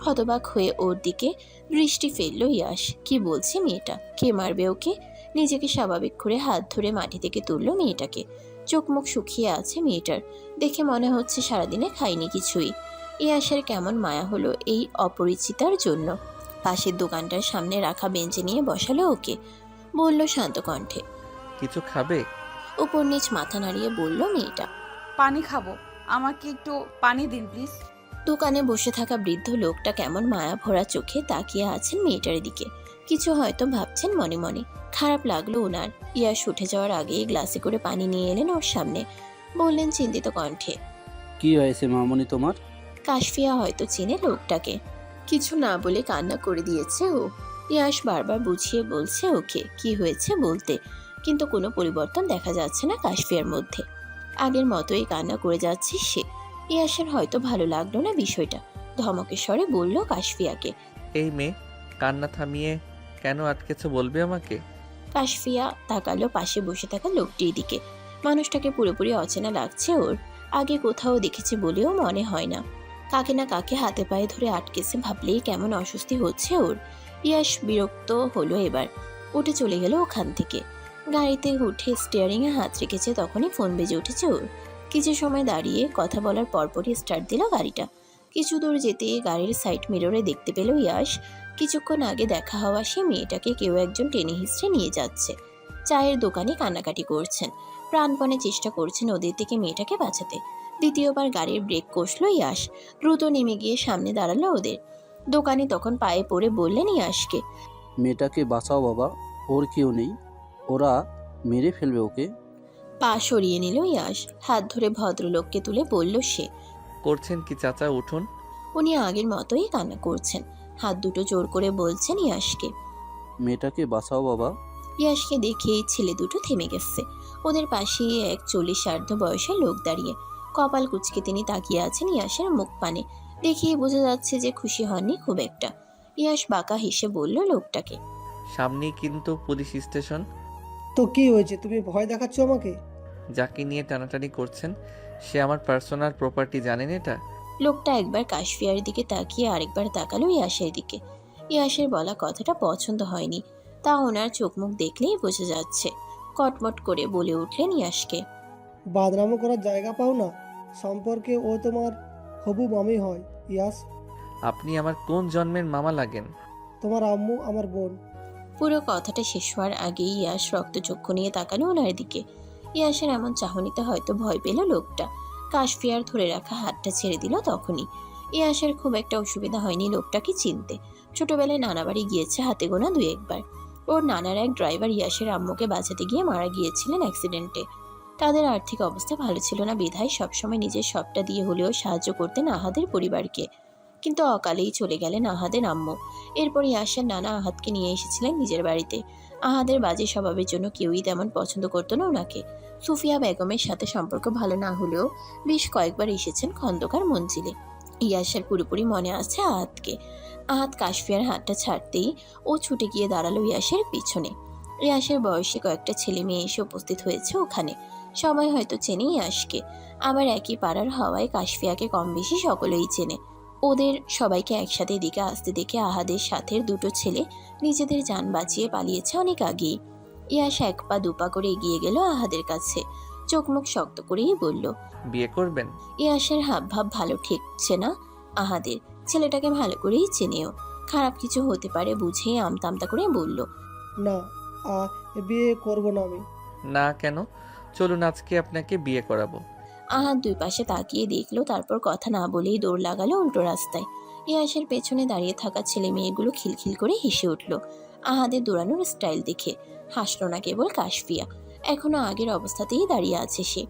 হতবাক হয়ে ওর দিকে দৃষ্টি ফেললো ইয়াস। কি বলছে মেয়েটা? কে মারবে ওকে? নিজেকে স্বাভাবিক করে হাত ধরে মাটি থেকে তুললো মেয়েটাকে। চোখ মুখ শুকিয়ে আছে মেয়েটার, দেখে মনে হচ্ছে সারাদিনে খায়নি কিছুই। ইয়াসের কেমন মায়া হলো এই অপরিচিতার জন্য। পাশের দোকানটার সামনে রাখা বেঞ্চে নিয়ে বসালো ওকে। বলল শান্ত কণ্ঠে, কিছু খাবে? উপর নিচ মাথা নাড়িয়ে বলল মেয়েটা, পানি খাবো, আমাকে একটু পানি দিন প্লিজ। দোকানে বসে থাকা বৃদ্ধ লোকটা কেমন মায়া ভরা চোখে তাকিয়ে আছেন মেয়েটার দিকে। কিছু হয়তো ভাবছেন মনে মনে। খারাপ লাগলো ওনার। ইয়াশ উঠে যাওয়ার আগেই গ্লাসে করে পানি নিয়ে এলেন ওর সামনে। বললেন চিন্তিত কণ্ঠে, কি হয়েছে মামনি তোমার? কাশফিয়া হয়তো চেনে লোকটাকে। কিছু না বলে কান্না করে দিয়েছে ও। ইয়াশ বারবার বুঝিয়ে বলছে ওকে কি হয়েছে বলতে, কিন্তু কোনো পরিবর্তন দেখা যাচ্ছে না কাশফিয়ার মধ্যে। আগের মতোই কান্না করে যাচ্ছে সে। ইয়াশের হয়তো ভালো লাগলো না বিষয়টা। ধমকের স্বরে বলল কাশফিয়াকে। এই মেয়ে, কান্না থামিয়ে কেন আটকেছো বলবে আমাকে? কাশফিয়া তাকালো পাশে বসে থাকা লোকটির দিকে। মানুষটাকে পুরোপুরি অচেনা লাগছে ওর। আগে কোথাও দেখেছে বলেও মনে হয় না। কাকে না কাকে হাতে পায়ে ধরে আটকেছে ভাবলেই কেমন অস্বস্তি হচ্ছে ওর। ইয়াশ বিরক্ত হলো এবার। উঠে চলে গেল ওখান থেকে। গাড়িতে উঠে স্টিয়ারিংয়ে হাত রেখেছে, তখনই ফোন বেজে উঠেছে ওর। কিছু সময় দাঁড়িয়ে কথা বলার পরপরই স্টার্ট দিল গাড়িটা। কিছু দূর যেতে গাড়ির সাইড মিররে দেখতে পেল ইয়াশ কিছুক্ষণ আগে দেখা হওয়া সে মেয়েটাকে কেউ একজন টেনে হিঁচড়ে নিয়ে যাচ্ছে। চায়ের দোকানে কান্নাকাটি করছেন। প্রাণপণে চেষ্টা করছেন ওদের থেকে মেয়েটাকে বাঁচাতে। দ্বিতীয়বার গাড়ির ব্রেক কষল ইয়াশ। দ্রুত নেমে গিয়ে সামনে দাঁড়ালো ওদের। দোকানে তখন পায়ে পড়ে বললেন ইয়াশকে, মেয়েটাকে বাঁচাও বাবা, ওর কেউ নেই, ওরা মেরে ফেলবে ওকে। পা সরিয়ে নিল ইয়াশ। হাত ধরে ভদ্রলোককে তুলে বলল সে। করছেন কি চাচা, উঠুন। উনি আগের মতোই কান্না করছেন। হাত দুটো জোর করে বলছেন ইয়াশকে। মেয়েটাকে বাঁচাও বাবা। ইয়াশকে দেখেই ছেলে দুটো থেমে গেছে। ওদের পাশেই এক 40-50 বয়সের লোক দাঁড়িয়ে। কপাল কুঁচকে তিনি তাকিয়ে আছেন ইয়াশের মুখ পানে। দেখিয়ে বোঝা যাচ্ছে যে খুশি হননি খুব একটা। ইয়াশ বাঁকা হেসে বলল লোকটাকে, সামনেই কিন্তু পুলিশ স্টেশন। তো কি হয়েছে, তুমি ভয় দেখাচ্ছ আমাকে? যাকে নিয়ে টানাটানি করছেন সে আমার পার্সোনাল প্রপার্টি, জানেন এটা? লোকটা একবার কাশফিয়ার দিকে তাকিয়ে আরেকবার তাকালো ইয়াশের দিকে। ইয়াশের বলা কথাটা পছন্দ হয়নি, তা ওনার চোখ মুখ দেখলেই বোঝা যাচ্ছে। কটমট করে বলে উঠলেন ইয়াশকে, বাদরামো করার জায়গা পাও না। সম্পর্কে ও তোমার হবু মামি হয় ইয়াস। আপনি আমার কোন জন্মের মামা লাগেন? তোমার আম্মু আমার বোন। পুরো কথাটা শেষ হওয়ার আগেই ইয়াশ রক্তচক্ষু নিয়ে তাকালো ওনার দিকে। ইয়াশের এমন চাহনিতে হয়তো ভয় পেল লোকটা। কাশফিয়ার ধরে রাখা হাতটা ছেড়ে দিল তখনই। ইয়াশের খুব একটা অসুবিধা হয়নি লোকটাকে চিনতে। ছোটবেলায় নানা বাড়ি গিয়েছে হাতে গোনা 2-1 বার। ওর নানার এক ড্রাইভার ইয়াশের আম্মুকে বাঁচাতে গিয়ে মারা গিয়েছিলেন অ্যাক্সিডেন্টে। তাদের আর্থিক অবস্থা ভালো ছিল না বিধায় সবসময় নিজের সবটা দিয়ে হলেও সাহায্য করতেন আহাদের পরিবারকে। কিন্তু অকালেই চলে গেলেন আহাদের আম্মু। এরপর ইয়াশের নানা আহাদকে নিয়ে এসেছিলেন নিজের বাড়িতে। আহাদের বাজে স্বভাবের জন্য কেউই তেমন পছন্দ করতো না ওনাকে। সুফিয়া বেগমের সাথে সম্পর্ক ভালো না হলেও বেশ কয়েকবার এসেছেন খন্দকার মঞ্জিলে। ইয়াশের পুরোপুরি মনে আছে আহাদকে। আহাদ কাশফিয়ার হাতটা ছাড়তেই ও ছুটে গিয়ে দাঁড়ালো ইয়াশের পিছনে। ইয়াশের বয়সী কয়েকটা ছেলে মেয়ে এসে উপস্থিত হয়েছে ওখানে। সবাই হয়তো চেনে ইয়াশকে, আবার একই পাড়ার হওয়ায় কাশফিয়াকে কম বেশি সকলেই চেনে। ওদের সবাইকে একসাথে দিকে আসতে দেখে আহাদের সাথে 2টো ছেলে নিজেদের যান বাঁচিয়ে পালিয়েছে অনেক আগেই। ইয়াশ 1 পা 2 পা করে এগিয়ে গেল আহাদের কাছে। চোখ মুখ শক্ত করেই বলল, বিয়ে করবেন? ইয়াশের হাব ভাব ভালো ঠেকছে না আহাদের। ছেলেটাকে ভালো করেই চেনেও। খারাপ কিছু হতে পারে বুঝে আমতামতা করে বলল, না, বিয়ে করব না আমি। না কেন? চলুন আজকে আপনাকে বিয়ে করাবো। আহাদ 2 পাশে তাকিয়ে দেখলো, তারপর কথা না বলেই দৌড় লাগালো উল্টো রাস্তায়। ইয়াশের পেছনে দাঁড়িয়ে থাকা ছেলে মেয়েগুলো খিলখিল করে হেসে উঠল আহাদের দৌড়ানোর স্টাইল দেখে। হাসলো না কেবল কাশফিয়া। এখনো আগের অবস্থাতেই দাঁড়িয়ে আছে সে।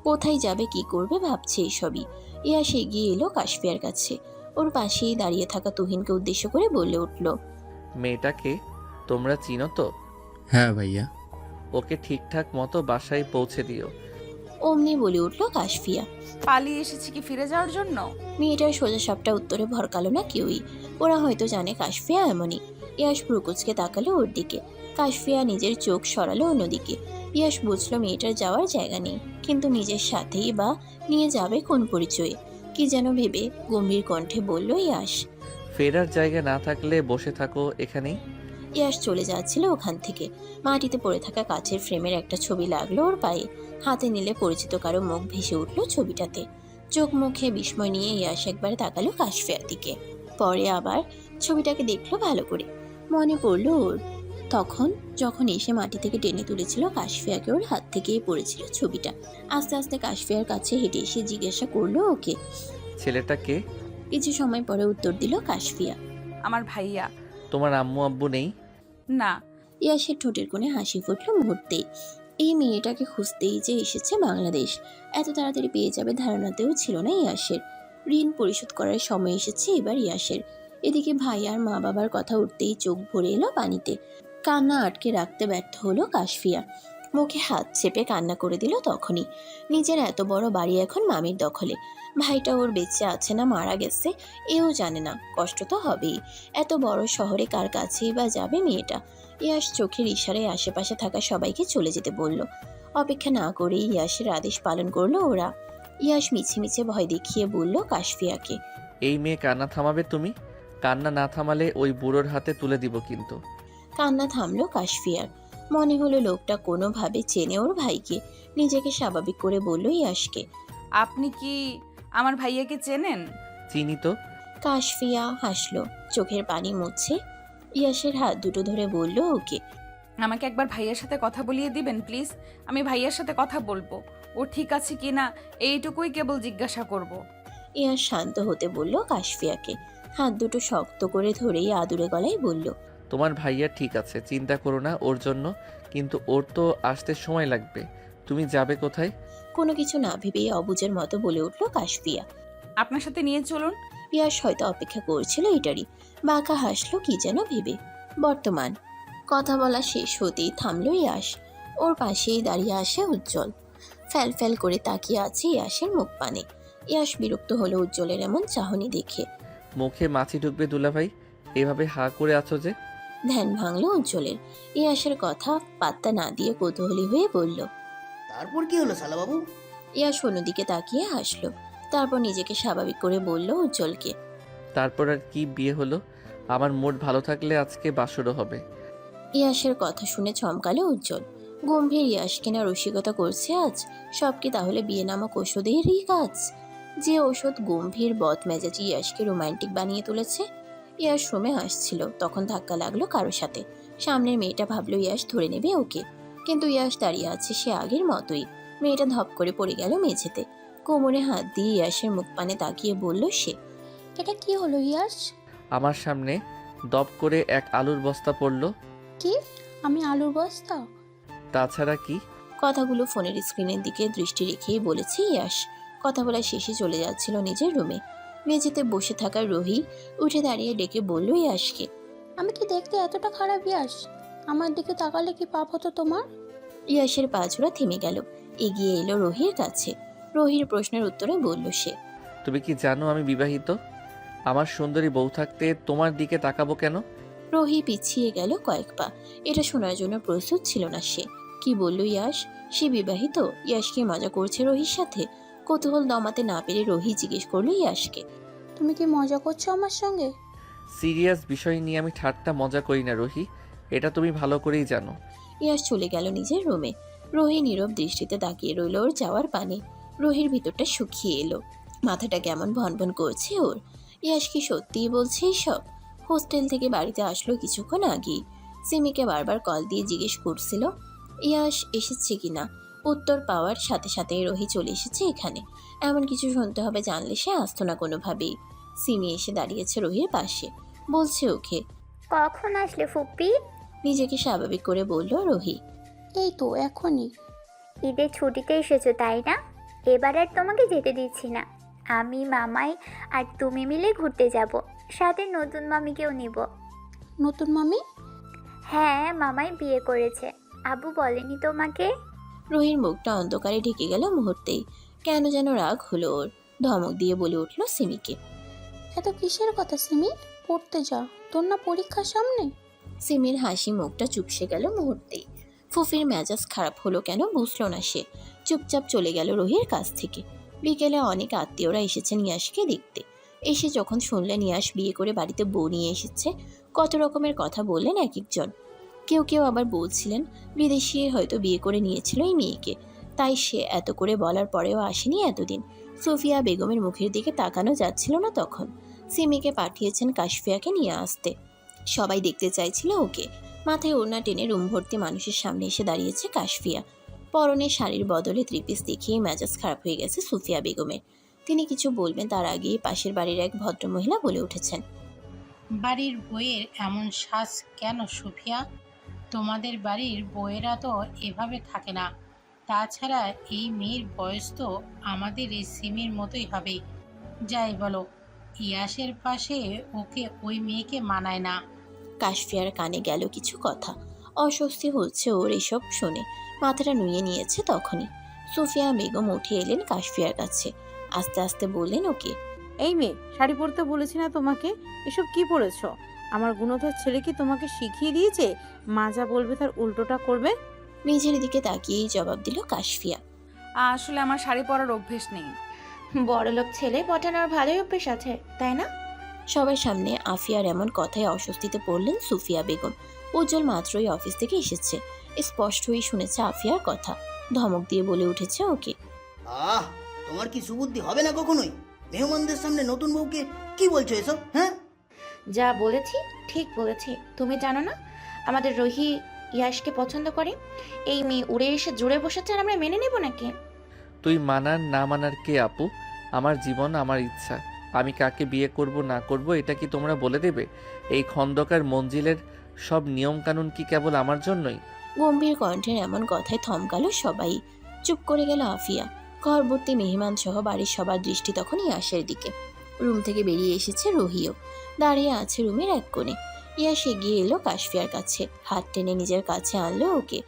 কোথায় যাবে কি করবে ভাবছে এসবই। ইয়াশ এগিয়ে এলো কাশফিয়ার কাছে। ওর পাশেই দাঁড়িয়ে থাকা তুহিনকে উদ্দেশ্য করে বলে উঠল, মেয়েটাকে তোমরা চিনো তো? হ্যাঁ ভাইয়া। ওকে ঠিকঠাক মতো বাসায় পৌঁছে দিও। অমনি বলে উঠল কাশফিয়া। পালিয়ে এসেছি কি ফিরে যাওয়ার জন্য? মেয়েটার সোজা সাপটা উত্তরে ভরকালো না কেউই। ওরা হয়তো জানে কাশফিয়া এমনই। ইয়াশ ভ্রুকুচকে তাকালো ওর দিকে। কাশফিয়া নিজের চোখ সরালো অন্যদিকে। ইয়াশ বুঝলো মেয়েটার যাওয়ার জায়গা নেই, কিন্তু নিজের সাথেই বা নিয়ে যাবে কোন পরিচয়ে? কি যেন ভেবে গম্ভীর কণ্ঠে বলল ইয়াশ। ফেরার জায়গা না থাকলে বসে থাকো এখানেই। ইয়াশ চলে যাচ্ছিল ওখান থেকে। মাটিতে পড়ে থাকা কাচের ফ্রেমের একটা ছবি লাগলো ওর পায়ে। হাতে নিলে পরিচিত কারো মুখ ভেসে উঠল ছবিটাতে। চোখ মুখে বিস্ময় নিয়ে ইয়াশ একবার তাকালো কাশফিয়ার দিকে। পরে আবার ছবিটাকে দেখলো ভালো করে। মনে পড়লো ওর তখন যখন এসে মাটি থেকে টেনে তুলেছিল কাশফিয়াকে, ওর হাত থেকেই পড়েছিল ছবিটা। আস্তে আস্তে কাশফিয়ার কাছে হেঁটে এসে জিজ্ঞাসা করলো ওকে। ছেলেটাকে? কিছু সময় পরে উত্তর দিল কাশফিয়া। আমার ভাইয়া। তোমার আম্মু আব্বু নেই? না। ইয়াসের ঠোঁটের কোণে হাসি ফুটল মুহূর্তেই। এই মেয়েটাকে খুঁজতেই যে এসেছে বাংলাদেশ, এত তাড়াতাড়ি পেয়ে যাবে ধারণাতেও ছিল না ইয়াসের। ঋণ পরিশোধ করার সময় এসেছে এবার ইয়াসের। এদিকে ভাই আর মা বাবার কথা উঠতেই চোখ ভরে এলো পানিতে। কান্না আটকে রাখতে ব্যর্থ হলো কাশফিয়া। মুখে হাত চেপে কান্না করে দিল তখনই। নিজের এত বড় বাড়ি এখন মামির দখলে। ভাইটা ওর বেঁচে আছে না মারা গেছে এও জানে না, কষ্ট তো হবেই। এত বড় শহরে কার কাছেই বা যাবে মেয়েটা। ইয়াস চোখের ইশারায় আশেপাশে থাকা সবাইকে চলে যেতে বলল। অপেক্ষা না করেই ইয়াসের আদেশ পালন করলো ওরা। ইয়াস মিছে মিছে ভয় দেখিয়ে বলল কাশফিয়াকে, এই মেয়ে কান্না থামাবে তুমি? কান্না না থামালে ওই বুড়োর হাতে তুলে দিব কিন্তু। কান্না থামলো কাশফিয়ার। মনে হলো লোকটা কোনোভাবে চেনে ওর ভাইকে। নিজেকে স্বাভাবিক করে বলল ইয়াসকে, আপনি কি আমার ভাইয়াকে চেনেন? চিনি তো। কাশফিয়া হাসলো, চোখের পানি মুছছে। ইয়াসের হাত দুটো ধরে বলল ওকে। আমাকে একবার ভাইয়ার সাথে কথা বলিয়ে দিবেন প্লিজ। আমি ভাইয়ার সাথে কথা বলবো, ও ঠিক আছে কিনা এইটুকুই কেবল জিজ্ঞাসা করব। ইয়াস শান্ত হতে বলল কাশফিয়াকে। হাত দুটো শক্ত করে ধরেই আদুরে গলায় বলল, তোমার ভাইয়া ঠিক আছে, চিন্তা করো না ওর জন্য, কিন্তু ওর তো আসতে সময় লাগবে। তুমি যাবে কোথায়? কোনো কিছু না ভেবেই অবুজের মতো বলে উঠল কাশফিয়া। আপনার সাথে নিয়ে চলুন। ইয়াস হয়তো অপেক্ষা করছিল এটারই। বাঁকা হাসলো কি যেন ভেবে। বর্তমান কথা বলা শেষ হতেই থামলো ইয়াস। ওর পাশেই দাঁড়িয়ে আসে উজ্জ্বল। ফ্যাল ফ্যাল করে তাকিয়ে আছে ইয়াসের মুখ পানে। ইয়াস বিরক্ত হলো উজ্জ্বলের এমন চাহনি দেখে। মুখে মাছি ঢুকবে দুলাভাই, এভাবে হা করে আছো যে? ধ্যান ভাঙলো উজ্জ্বলের। ইয়াসের কথা পাত্তা না দিয়ে কৌতূহলী হয়ে বলল। তারপর কি হলো শালাবাবু? ইয়াস অন্যদিকে তাকিয়ে হাসলো। তারপর নিজেকে স্বাভাবিক করে বলল উজ্জ্বলকে, তারপর আর কি, বিয়ে হলো। আমার মুড ভালো থাকলে আজকে বাসরও হবে। ইয়াসের কথা শুনে চমকালো উজ্জ্বল। গম্ভীর ইয়াস কিনা রসিকতা করছে আজ? সব কি তাহলে বিয়ে নামক ওষুধেরই কাজ? যে ওষুধ গম্ভীর বদমেজাজি ইয়াসকে রোমান্টিক বানিয়ে তুলেছে। ইয়াস রুমে আসছিল, তখন ধাক্কা লাগলো কারোর সাথে। সামনের মেয়েটা ভাবলো ইয়াস ধরে নেবে ওকে, কিন্তু ইয়াস দাঁড়িয়ে আছে সে আগের মতোই। মেয়েটা ধপ করে পড়ে গেল মেঝেতে। কোমরে হাত দিয়ে ইয়াসের মুখ পানে তাকিয়ে বলল সে, এটা কি হলো ইয়াস? আমার সামনে দপ করে এক আলুর বস্তা পড়লো। কি? আমি আলুর বস্তা? তাছাড়া কি? কথাগুলো ফোনের স্ক্রিনের দিকে দৃষ্টি রেখেই বলেছে ইয়াস। কথা বলা শেষে চলে যাচ্ছিল নিজের রুমে। মেঝেতে বসে থাকা রোহি উঠে দাঁড়িয়ে ডেকে বলল ইয়াসকে, আমি কি দেখতে এতটা খারাপ ইয়াস? আমার দিকে তাকালে কি পাপ হতো তোমার? ইয়াসের পা ছোড়া থেমে গেল। এগিয়ে এলো রোহির কাছে। রোহির প্রশ্নের উত্তরে বলল সে, তুমি কি জানো আমি বিবাহিত? আমার সুন্দরী বউ থাকতে তোমার দিকে তাকাবো কেন? রোহি পিছিয়ে গেল কয়েক পা। এটা শোনার জন্য প্রস্তুত ছিল না সে। কি বলল ইয়াস? সে বিবাহিত? ইয়াস কি মজা করছে রোহির সাথে? কৌতূহল দমাতে না পেরে রোহি জিজ্ঞেস করলো ইয়াসকে, তুমি কি মজা করছো আমার সঙ্গে? সিরিয়াস বিষয় নিয়ে আমি ঠাট্টা মজা করি না রোহি, এটা তুমি ভালো করেই জানো। ইয়াস চলে গেল নিজের রুমে। রোহি নীরব দৃষ্টিতে তাকিয়ে রইল ওর যাওয়ার পানে। রোহির ভিতরটা শুকিয়ে এলো। মাথাটা কেমন ভনভন করছে ওর। ইয়াস কি সত্যিই বলছে এসব? হোস্টেল থেকে বাড়িতে আসলো কিছুক্ষণ আগেই। সিমিকে বারবার কল দিয়ে জিজ্ঞেস করছিল ইয়াস এসেছে কিনা। উত্তর পাওয়ার সাথে সাথে রোহি চলে এসেছে এখানে। এমন কিছু শুনতে হবে জানলে সে আসতো না কোনোভাবেই। সিমি এসে দাঁড়িয়েছে রোহির পাশে, বলছে ওকে। কখন আসলে ফুপ্পি? নিজেকে স্বাভাবিক করে বলল রোহি। এই তো এখনই। ঈদের ছুটিতে এসেছো তাই না? এবার আর তোমাকে যেতে দিচ্ছি না। আমি, মামাই আর তুমি মিলে ঘুরতে যাব। সাথে নতুন মামিকেও নিব। নতুন মামি? হ্যাঁ, মামাই বিয়ে করেছে। আব্বু বলেনি তোমাকে? রোহির মুখটা অন্ধকারে ঢেকে গেল মুহূর্তেই। কেন যেন রাগ হলো ওর। ধমক দিয়ে বলে উঠল সিমিকে, এত কিসের কথা সিমি? পড়তে যা, তোর না পরীক্ষার সামনে? সিমির হাসি মুখটা চুপসে গেল মুহূর্তেই। ফুফির মেজাজ খারাপ হলো কেন বুঝলো না সে। চুপচাপ চলে গেল রোহির কাছ থেকে। বিকেলে অনেক আত্মীয়রা এসেছেন ইয়াসকে দেখতে। এসে যখন শুনলেন ইয়াস বিয়ে করে বাড়িতে বউ নিয়ে এসেছে, কত রকমের কথা বললেন এক একজন। কেউ কেউ আবার বলছিলেন বিদেশি হয়তো বিয়ে করে নিয়েছিল এই মেয়েকে, তাই সে এত করে বলার পরেও আসেনি এতদিন। সুফিয়া বেগমের মুখের দিকে তাকানো যাচ্ছিল না তখন। সিমিকে পাঠিয়েছেন কাশফিয়াকে নিয়ে আসতে। সবাই দেখতে চাইছিল ওকে। মাথায় ওড়না টেনে রুম ভর্তি মানুষের সামনে এসে দাঁড়িয়েছে কাশফিয়া। পরনে শাড়ির বদলে ত্রিপিস দেখিয়ে মেজাজ খারাপ হয়ে গেছে সুফিয়া বেগমের। তিনি কিছু বলবেন তার আগেই পাশের বাড়ির এক ভদ্রমহিলা বলে উঠেছেন, বাড়ির বইয়ের এমন সাজ কেন সুফিয়া? তোমাদের বাড়ির বউয়েরা তো এভাবে থাকে না। তাছাড়া এই মেয়ের বয়স তো আমাদের এই সিমির মতোই হবে। যাই বলো, ইয়াসের পাশে ওকে ওই মেয়েকে মানায় না। কাশফিয়ার কানে গেল কিছু কথা। অস্বস্তি হচ্ছে ওর এসব শুনে। মাথাটা নুয়ে নিয়েছে তখনই। সুফিয়া বেগম উঠে এলেন কাশফিয়ার কাছে। আস্তে আস্তে বললেন ওকে। এই মেয়ে, শাড়ি পরতে বলেছি না তোমাকে? এসব কি পরেছ? আমার গুণধর ছেলে কি তোমাকে শিখিয়ে দিয়েছে মা যা বলবে তার উল্টোটা করবে? মেঝের দিকে তাকিয়েই জবাব দিল কাশফিয়া। আসলে আমার শাড়ি পরার অভ্যেস নেই। বড়লোক ছেলে পটানোর ভালোই অভ্যেস আছে, তাই না? সবার সামনে আফিয়ার এমন কথায় অস্বস্তিতে পড়লেন সুফিয়া বেগম। উজ্জ্বল মাত্রই অফিস থেকে এসেছে। স্পষ্টই শুনেছে আফিয়ার কথা। ধমক দিয়ে বলে উঠেছে ওকে। আহ, তোমার কি সুবুদ্ধি হবে না কখনোই? মেহমানদের সামনে নতুন বউকে কি বলছো এসব? হ্যাঁ, যা বলেছি ঠিক বলেছি। তুমি জানো না আমাদের রোহি ইয়াশকে পছন্দ করে? এই মেয়ে উড়ে এসে জুড়ে বসেছে আর আমরা মেনে নেব নাকি? তুই মানার না মানার কে আপু? আমার জীবন, আমার ইচ্ছা। আমি কাকে বিয়ে করব না করব এটা কি তোমরা বলে দেবে? এই খন্দকার মঞ্জিলের সব নিয়মকানুন কি কেবল আমার জন্যই? গম্ভীর কণ্ঠের এমন কথায় থমকালো সবাই। চুপ করে গেল আফিয়া। ঘরভর্তি মেহমান সহ বাড়ির সবার দৃষ্টি তখন ইয়াসের দিকে। রুম থেকে বেরিয়ে এসেছে রোহিও। দাঁড়িয়ে আছে রুমের এক কোণে। ইয়াস এগিয়ে এলো কাশফিয়ার কাছে। হাত টেনে নিজের কাছে আনলো ওকে।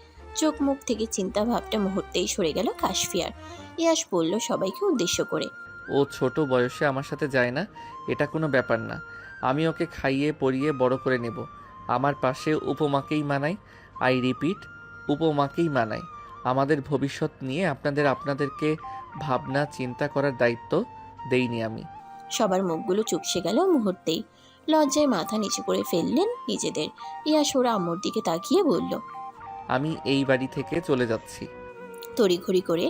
চোখ মুখ থেকে চিন্তা ভাবটা মুহূর্তেই সরে গেল কাশফিয়ার। ইয়াস বলল সবাইকে উদ্দেশ্য করে। ও ছোট বয়সে আমার সাথে যায় না, এটা কোনো ব্যাপার না। আমি ওকে খাইয়ে পরিয়ে বড় করে নেব। আমার পাশে উপমাকেই মানাই। আই রিপিট, উপমাকেই মানাই। আমাদের ভবিষ্যৎ নিয়ে আপনাদেরকে ভাবনা চিন্তা করার দায়িত্ব দেইনি আমি। সবার মুখগুলো চুপসে গেল মুহূর্তেই। লজ্জায় মাথা নিচু করে ফেললেন নিজেদের। ইয়াস ওরা আম্মুর দিকে তাকিয়ে বলল, আমি এই বাড়ি থেকে চলে যাচ্ছি। তড়িঘড়ি করে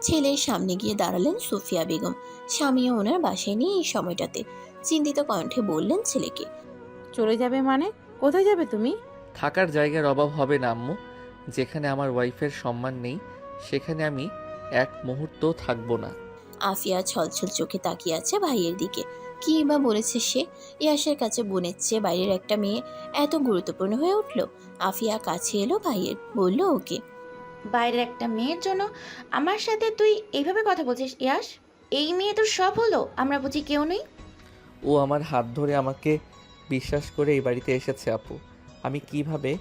ছেলের সামনে গিয়ে দাঁড়ালেন সুফিয়া বেগম। স্বামীও ওনার বাসায় নিয়ে এই সময়টাতে। চিন্তিত কণ্ঠে বললেন ছেলেকে। চলে যাবে মানে? কোথায় যাবে তুমি? থাকার জায়গার অভাব হবে না আম্মু। যেখানে আমার ওয়াইফের সম্মান নেই সেখানে আমি এক মুহূর্তও থাকবো না। আফিয়া ছলছল চোখে তাকিয়ে আছে ভাইয়ের দিকে। কি বা বলেছে সে? ইয়াসের কাছে বোনের চেয়ে বাইরের একটা মেয়ে এত গুরুত্বপূর্ণ হয়ে উঠল। আফিয়া কাছে এলো ভাইয়ের, বলল ওকে। বাইরের একটা মেয়ের জন্য আমার সাথে তুই এইভাবে কথা বলছিস ইয়াশ? এই মেয়ে তোর সব হলো? আমরা বুঝি কেউ নেই? ও আমার হাত ধরে আমাকে বিশ্বাস করে এই বাড়িতে এসেছে আপু। আমি কিভাবে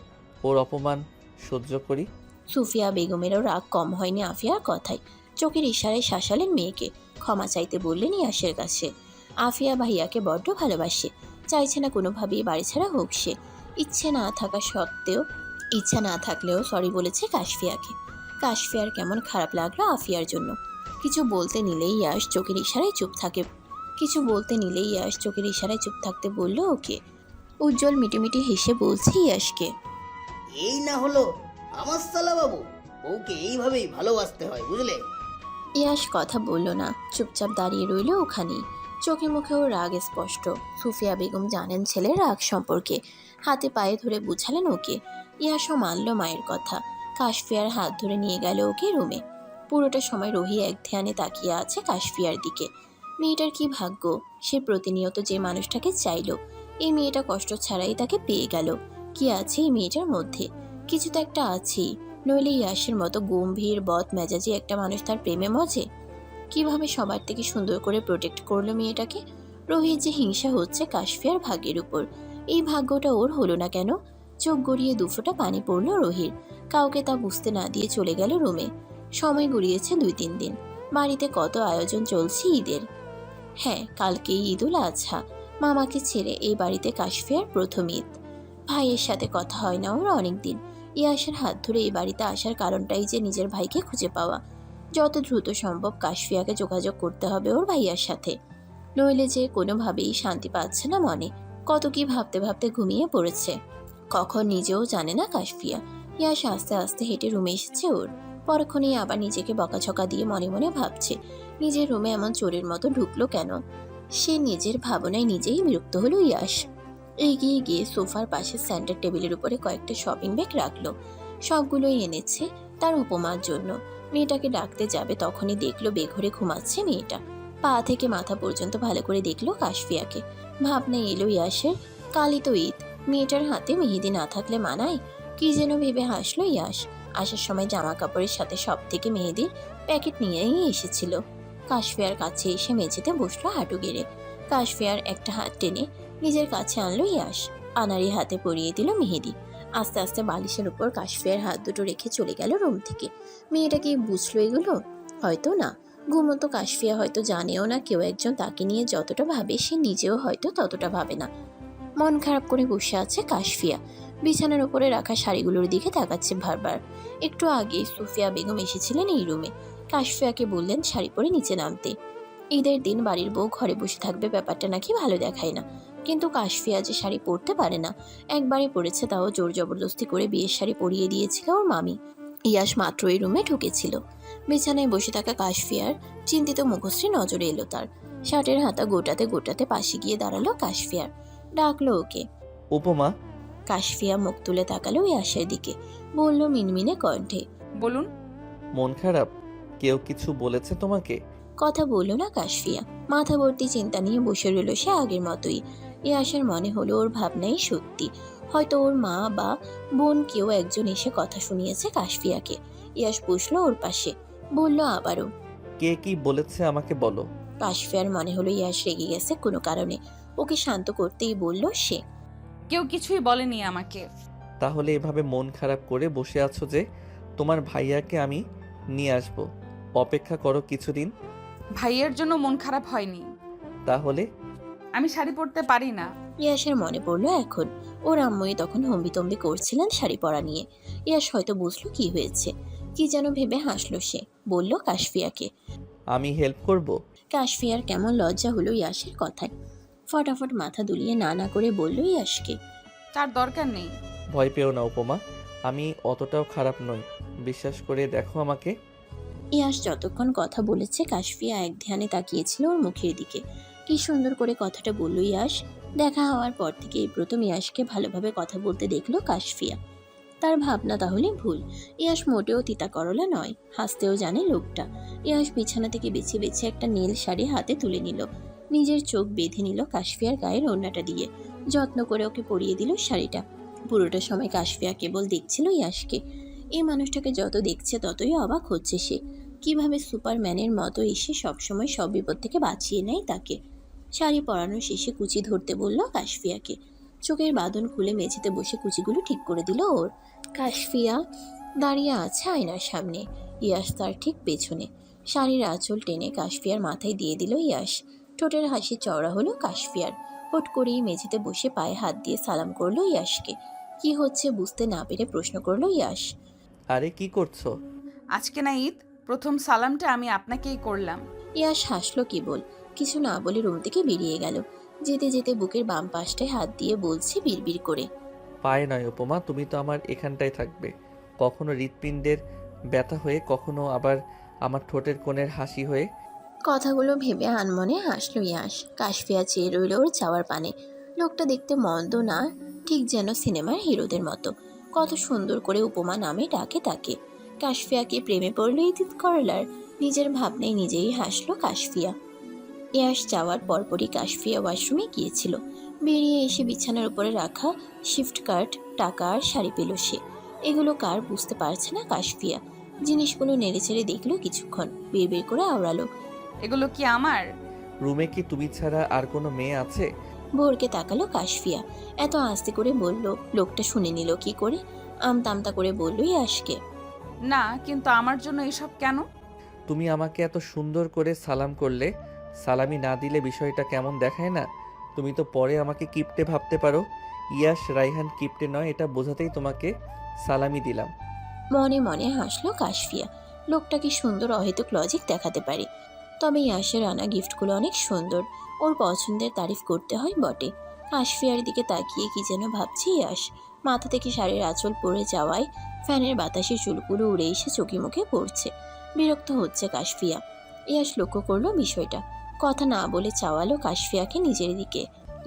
ওর অপমান সহ্য করি? সুফিয়া বেগমেরও রাগ কম হয়নি আফিয়ার কথায়। চোখের ইশারায় শাসালেন মেয়েকে। ক্ষমা চাইতে বললেন ইয়াসের কাছে। আফিয়া ভাইয়াকে বড্ড ভালোবাসে। চাইছে না কোনোভাবেই বাড়ি ছাড়া হোক সে। ইচ্ছা না থাকলেও সরি বলেছে কাশফিয়াকে। কাশফিয়ার কেমন খারাপ লাগলো আফিয়ার জন্য। কিছু বলতে নিলেই ইয়াস চোখের ইশারায় চুপ থাকতে বলল ওকে। উজ্জ্বল মিটিমিটি হেসে বলছে ইয়াসকে। এই না হলো আমার সালা বাবু, বউকে এইভাবেই ভালোবাসতে হয়, বুঝলে? ইয়াস কথা বলল না, চুপচাপ দাঁড়িয়ে রইল ওখানেই। চোখে মুখেও রাগ স্পষ্ট। সুফিয়া বেগম জানেন ছেলের রাগ সম্পর্কে। হাতে পায়ে ধরে বুঝালেন ওকে। ইয়াসও মানল মায়ের কথা। কাশফিয়ার হাত ধরে নিয়ে গেল ওকে রুমে। পুরোটা সময় রোহি এক ধ্যানে তাকিয়ে আছে কাশফিয়ার দিকে। মেয়েটার কি ভাগ্য, সে প্রতিনিয়ত যে মানুষটাকে চাইল, এই মেয়েটা কষ্ট ছাড়াই তাকে পেয়ে গেল। কি আছে এই মেয়েটার মধ্যে? কিছু তো একটা আছেই, নইলে ইয়াসের মতো গম্ভীর বদ মেজাজি একটা মানুষ তার প্রেমে মজে। কিভাবে সবার থেকে সুন্দর করে প্রোটেক্ট করলো মেয়েটাকে। রোহির যে হিংসা হচ্ছে কাশফিয়ার ভাগ্যের উপর। এই ভাগ্যটা ওর হলো না কেন? চোখ গড়িয়ে দুফোঁটা পানি পড়লো রোহির। কাউকে তা বুঝতে না দিয়ে চলে গেল রুমে। সময় গড়িয়েছে 2-3 দিন। বাড়িতে কত আয়োজন চলছে ঈদের। হ্যাঁ, কালকেই ঈদুল আজহা। মামাকে ছেড়ে এই বাড়িতে কাশফিয়ার প্রথম ঈদ। ভাইয়ের সাথে কথা হয় না ওর অনেকদিন। ইয়াসের হাত ধরে এই বাড়িতে আসার কারণটাই যে নিজের ভাইকে খুঁজে পাওয়া। যত দ্রুত সম্ভব কাশফিয়াকে যোগাযোগ করতে হবে ওর ভাইয়ার সাথে, নইলে যে কোনোভাবেই শান্তি পাচ্ছে না মনে। কত কি ভাবতে ভাবতে ঘুমিয়ে পড়েছে, কখন নিজেও জানে না কাশফিয়া। ইয়াস আস্তে আস্তে হেঁটে রুমে এসেছে ওর। পরক্ষণেই আবার নিজেকে বকাঝকা দিয়ে মনে মনে ভাবছে নিজের রুমে এমন চোরের মতো ঢুকলো কেন। সে নিজের ভাবনায় নিজেই বিরক্ত হলো ইয়াস। এগিয়ে গিয়ে সোফার পাশে সেন্টার টেবিলের উপরে কয়েকটা শপিং ব্যাগ রাখলো। সবগুলোই এনেছে তার উপমার জন্য। মেয়েটাকে ডাকতে যাবে তখনই দেখলো বেঘরে ঘুমাচ্ছে মেয়েটা। পা থেকে মাথা পর্যন্ত ভালো করে দেখলো কাশফিয়াকে। ভাবনা এলো ইয়াসের, কালই তো ঈদ, মেয়েটার হাতে মেহেদি না থাকলে মানায়? কি যেন ভেবে হাসলো ইয়াশ। আসার সময় জামা কাপড়ের সাথে সব থেকে মেহেদির প্যাকেট নিয়েই এসেছিল। কাশফিয়ার কাছে এসে মেঝেতে বসলো হাঁটু গেড়ে। কাশফিয়ার একটা হাত টেনে নিজের কাছে আনলো ইয়াশ। আনারি হাতে পরিয়ে দিল মেহেদি। আস্তে আস্তে বালিশের উপর কাশফিয়ার হাত দুটো রেখে চলে গেল রুম থেকে। মেয়েটা কি বুঝলো এগুলো? হয়তো না। ঘুমন্ত কাশফিয়া হয়তো জানেও না কেউ একজন তাকে নিয়ে যতটা ভাবে সে নিজেও হয়তো ততটা ভাবে না। মন খারাপ করে বসে আছে কাশফিয়া। বিছানার উপরে রাখা শাড়িগুলোর দিকে তাকাচ্ছে বারবার। একটু আগে সুফিয়া বেগম এসেছিলেন এই রুমে। কাশফিয়াকে বললেন শাড়ি পরে নিচে নামতে। ঈদের দিন বাড়ির বউ ঘরে বসে থাকবে ব্যাপারটা নাকি ভালো দেখায় না। কিন্তু কাশফিয়া যে শাড়ি পরতে পারে না, একবারে পরেছে, তাও জোর জবরদস্তি করে বিয়ের শাড়ি পরিয়ে দিয়েছিল ওর মামি। ইয়াশ মাত্র এই রুমে ঢুকেছিল। বিছানায় বসে থাকা কাশফিয়ার চিন্তিত মুখশ্রী নজরে এলো তার। শার্টের হাতা গোটাতে গোটাতে পাশে গিয়ে দাঁড়ালো কাশফিয়ার। ডাকলো ওকে। উপমা। কাশফিয়া মুখ তুলে তাকালো ইয়াশের দিকে। বলল মিনমিনে কণ্ঠে, বলুন। মন খারাপ? কেউ কিছু বলেছে তোমাকে? কথা বলল না কাশফিয়া। মাথা ভর্তি চিন্তা নিয়ে বসে রইল সে আগের মতোই। ইয়াশের মনে হলো ওর ভাবনাই সত্যি। হয়তো ওর মা বা বোন কেউ একজন এসে কথা শুনিয়েছে কাশফিয়াকে। ইয়াশ বসলো ওর পাশে। বলল আবারও, কে কি বলেছে আমাকে বলো। কাশফিয়ার মনে হলো ইয়াশ রেগে গেছে কোনো কারণে। ওকে শান্ত করতেই বলল সে, কেউ কিছুই বলেনি আমাকে। তাহলে এভাবে মন খারাপ করে বসে আছো যে? তোমার ভাইয়াকে আমি নিয়ে আসবো, অপেক্ষা করো কিছুদিন। ভাইয়ের জন্য মন খারাপ হয়নি। তাহলে? আমি শাড়ি পরতে পারি না। ইয়াশের মনে পড়লো এখন ওর আম্মুই তখন হম্বিতম্বি করছিলেন শাড়ি পরা নিয়ে। ইয়াশ হয়তো বুঝলো কি হয়েছে। কি যেন ভেবে হাসলো সে। বলল কাশফিয়াকে, আমি হেল্প করব। কাশফিয়ার কেমন লজ্জা হলো ইয়াশের কথায়। ফটাফট মাথা দুলিয়ে না না করে বলল ইয়াশকে, তার দরকার নেই। ভয় পেও না উপমা, আমি অতটাও খারাপ নই, বিশ্বাস করে দেখো আমাকে। ইয়াশ যতক্ষণ কথা বলেছে কাশফিয়া এক ধ্যানে তাকিয়েছিল ওর মুখের দিকে। কি সুন্দর করে কথাটা বলল ইয়াশ। দেখা হওয়ার পর থেকে এই প্রথম ইয়াশকে ভালোভাবে কথা বলতে দেখলো কাশফিয়া। তার ভাবনা তাহলে ভুল। ইয়াশ মোটেও তিতা করলা নয়, হাসতেও জানে লোকটা। ইয়াশ বিছানা থেকে বেছে বেছে একটা নীল শাড়ি হাতে তুলে নিল। নিজের চোখ বেঁধে নিল কাশফিয়ার গায়ের ওড়নাটা দিয়ে। যত্ন করে ওকে পরিয়ে দিল শাড়িটা। পুরোটা সময় কাশফিয়া কেবল দেখছিল ইয়াশকে। এই মানুষটাকে যত দেখছে ততই অবাক হচ্ছে সে। কিভাবে সুপারম্যানের মতো এসে সবসময় সব বিপদ থেকে বাঁচিয়ে নেয় তাকে। শাড়ি পরানো শেষে কুচি ধরতে বলল কাশফিয়াকে। চোখের বাঁধন খুলে মেঝেতে বসে কুচিগুলো ঠিক করে দিল ওর। কাশফিয়া দাঁড়িয়ে আছে আয়নার সামনে, ইয়াশ তার ঠিক পেছনে। শাড়ির আঁচল টেনে কাশফিয়ার মাথায় দিয়ে দিল ইয়াশ। ঠোঁটের হাসি চওড়া হলো কাশফিয়ার। হট করেই মেঝেতে বসে পায়ে হাত দিয়ে সালাম করলো ইয়াশকে। কি হচ্ছে বুঝতে না পেরে প্রশ্ন করলো ইয়াশ, আরে কি করছো? আজকে না ঈদ, প্রথম সালামটা আমি আপনাকেই করলাম। ইয়াশ হাসলো কেবল, কিছু না বলে রুম থেকে বেরিয়ে গেল। যেতে যেতে বুকের বাম পাশটায় হাত দিয়ে বলছে বিড়বিড় করে, পায়ে নয় উপমা, তুমি তো আমার এখানটায় থাকবে। কখনো হৃৎপিণ্ডের ব্যথা হয়ে, কখনো আবার আমার ঠোঁটের কোণের হাসি হয়ে। কথাগুলো ভেবে আনমনে হাসলো ইয়াশ। কাশফিয়া চেয়ে রইল ওর যাওয়ার পানে। লোকটা দেখতে মন্দ না, ঠিক যেন সিনেমার হিরোদের মতো। কত সুন্দর করে উপমা নামে ডাকে তাকে। কাশফিয়াকে প্রেমে পড়লো ইদিত করলার। নিজের ভাবনায় নিজেই হাসলো কাশফিয়া। ইয়াশ যাওয়ার পরপরই কাশফিয়া ওয়াশরুমে গিয়েছিল। বেরিয়ে এসে বিছানার উপরে রাখা শিফট কার্ড, টাকা আর শাড়ি পেল সে। এগুলো কার বুঝতে পারছে না কাশফিয়া। জিনিসগুলো নেড়েচেড়ে দেখলো কিছুক্ষণ, বের করে আওড়ালো, এগুলো কি আমার? রুমে কি তুমি ছাড়া আর কোনো মেয়ে আছে? ভোরকে তাকালো কাশফিয়া। এত আস্তে করে বলল, লোকটা শুনে নিল কি করে? আমতামতা করে বলল ইয়াশকে, না, কিন্তু আমার জন্য এসব কেন? তুমি আমাকে এত সুন্দর করে সালাম করলে, সালামি না দিলে বিষয়টা কেমন দেখায় না? তুমি তো পরে আমাকে কিপটে ভাবতে পারো। ইয়াশ রাইহান কিপটে নয়, এটা বোঝাতেই তোমাকে সালামি দিলাম। মনে মনে হাসলো কাশফিয়া। লোকটা কি সুন্দর অহেতুক লজিক দেখাতে পারে। তবে ইয়াশের আনা গিফটগুলো অনেক সুন্দর। ওর পছন্দের তারিফ করতে হয় বটে। কাশফিয়ার দিকে তাকিয়ে কি যেন ভাবছে ইয়াশ। মাথা থেকে শাড়ির আঁচল পড়ে যাওয়ায় ফ্যানের বাতাসে চুলগুলো উড়ে এসে চোখে মুখে পড়ছে। বিরক্ত হচ্ছে কাশফিয়া। ইয়াশ লক্ষ্য করলো বিষয়টা। কথা না বলে চাওয়ালো কাশফিয়াকে নিজের দিকে।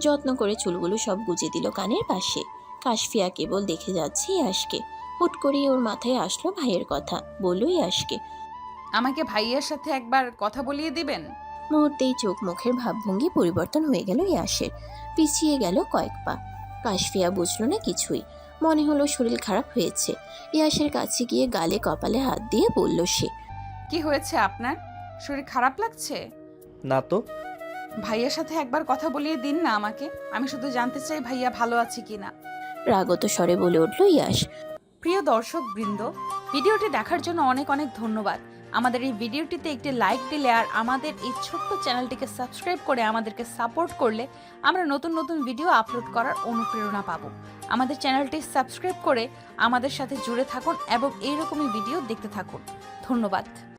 যত্ন করে চুলগুলো সব গুজে দিল কানের পাশে। কাশফিয়া কেবল দেখে যাচ্ছে ইয়াশকে। হুট করেই ওর মাথায় আসলো ভাইয়ের কথা। বলল ইয়াশকে, আমাকে ভাইয়ের সাথে একবার কথা বলিয়ে দিবেন? মুহূর্তেই চোখ মুখের ভাবভঙ্গি পরিবর্তন হয়ে গেল ইয়াশের। পিছিয়ে গেল কয়েক পা। কাশফিয়া বুঝলো না কিছুই, মনে হলো শরীর খারাপ হয়েছে। ইয়াসের কাছে গিয়ে গালে কপালে হাত দিয়ে বলল সে। কি হয়েছে আপনার? শরীর খারাপ লাগছে? না তো। ভাইয়ার সাথে একবার কথা বলিয়ে দিন না আমাকে, আমি শুধু জানতে চাই ভাইয়া ভালো আছে কিনা। রাগত স্বরে বলে উঠল ইয়াস। প্রিয় দর্শক বৃন্দ, ভিডিওটি দেখার জন্য অনেক অনেক ধন্যবাদ। আমাদের এই ভিডিওটিতে একটি লাইক দিলে আর আমাদের এই ছোট্ট চ্যানেলটিকে সাবস্ক্রাইব করে আমাদেরকে সাপোর্ট করলে আমরা নতুন নতুন ভিডিও আপলোড করার অনুপ্রেরণা পাবো। আমাদের চ্যানেলটি সাবস্ক্রাইব করে আমাদের সাথে জুড়ে থাকুন এবং এইরকমই ভিডিও দেখতে থাকুন। ধন্যবাদ।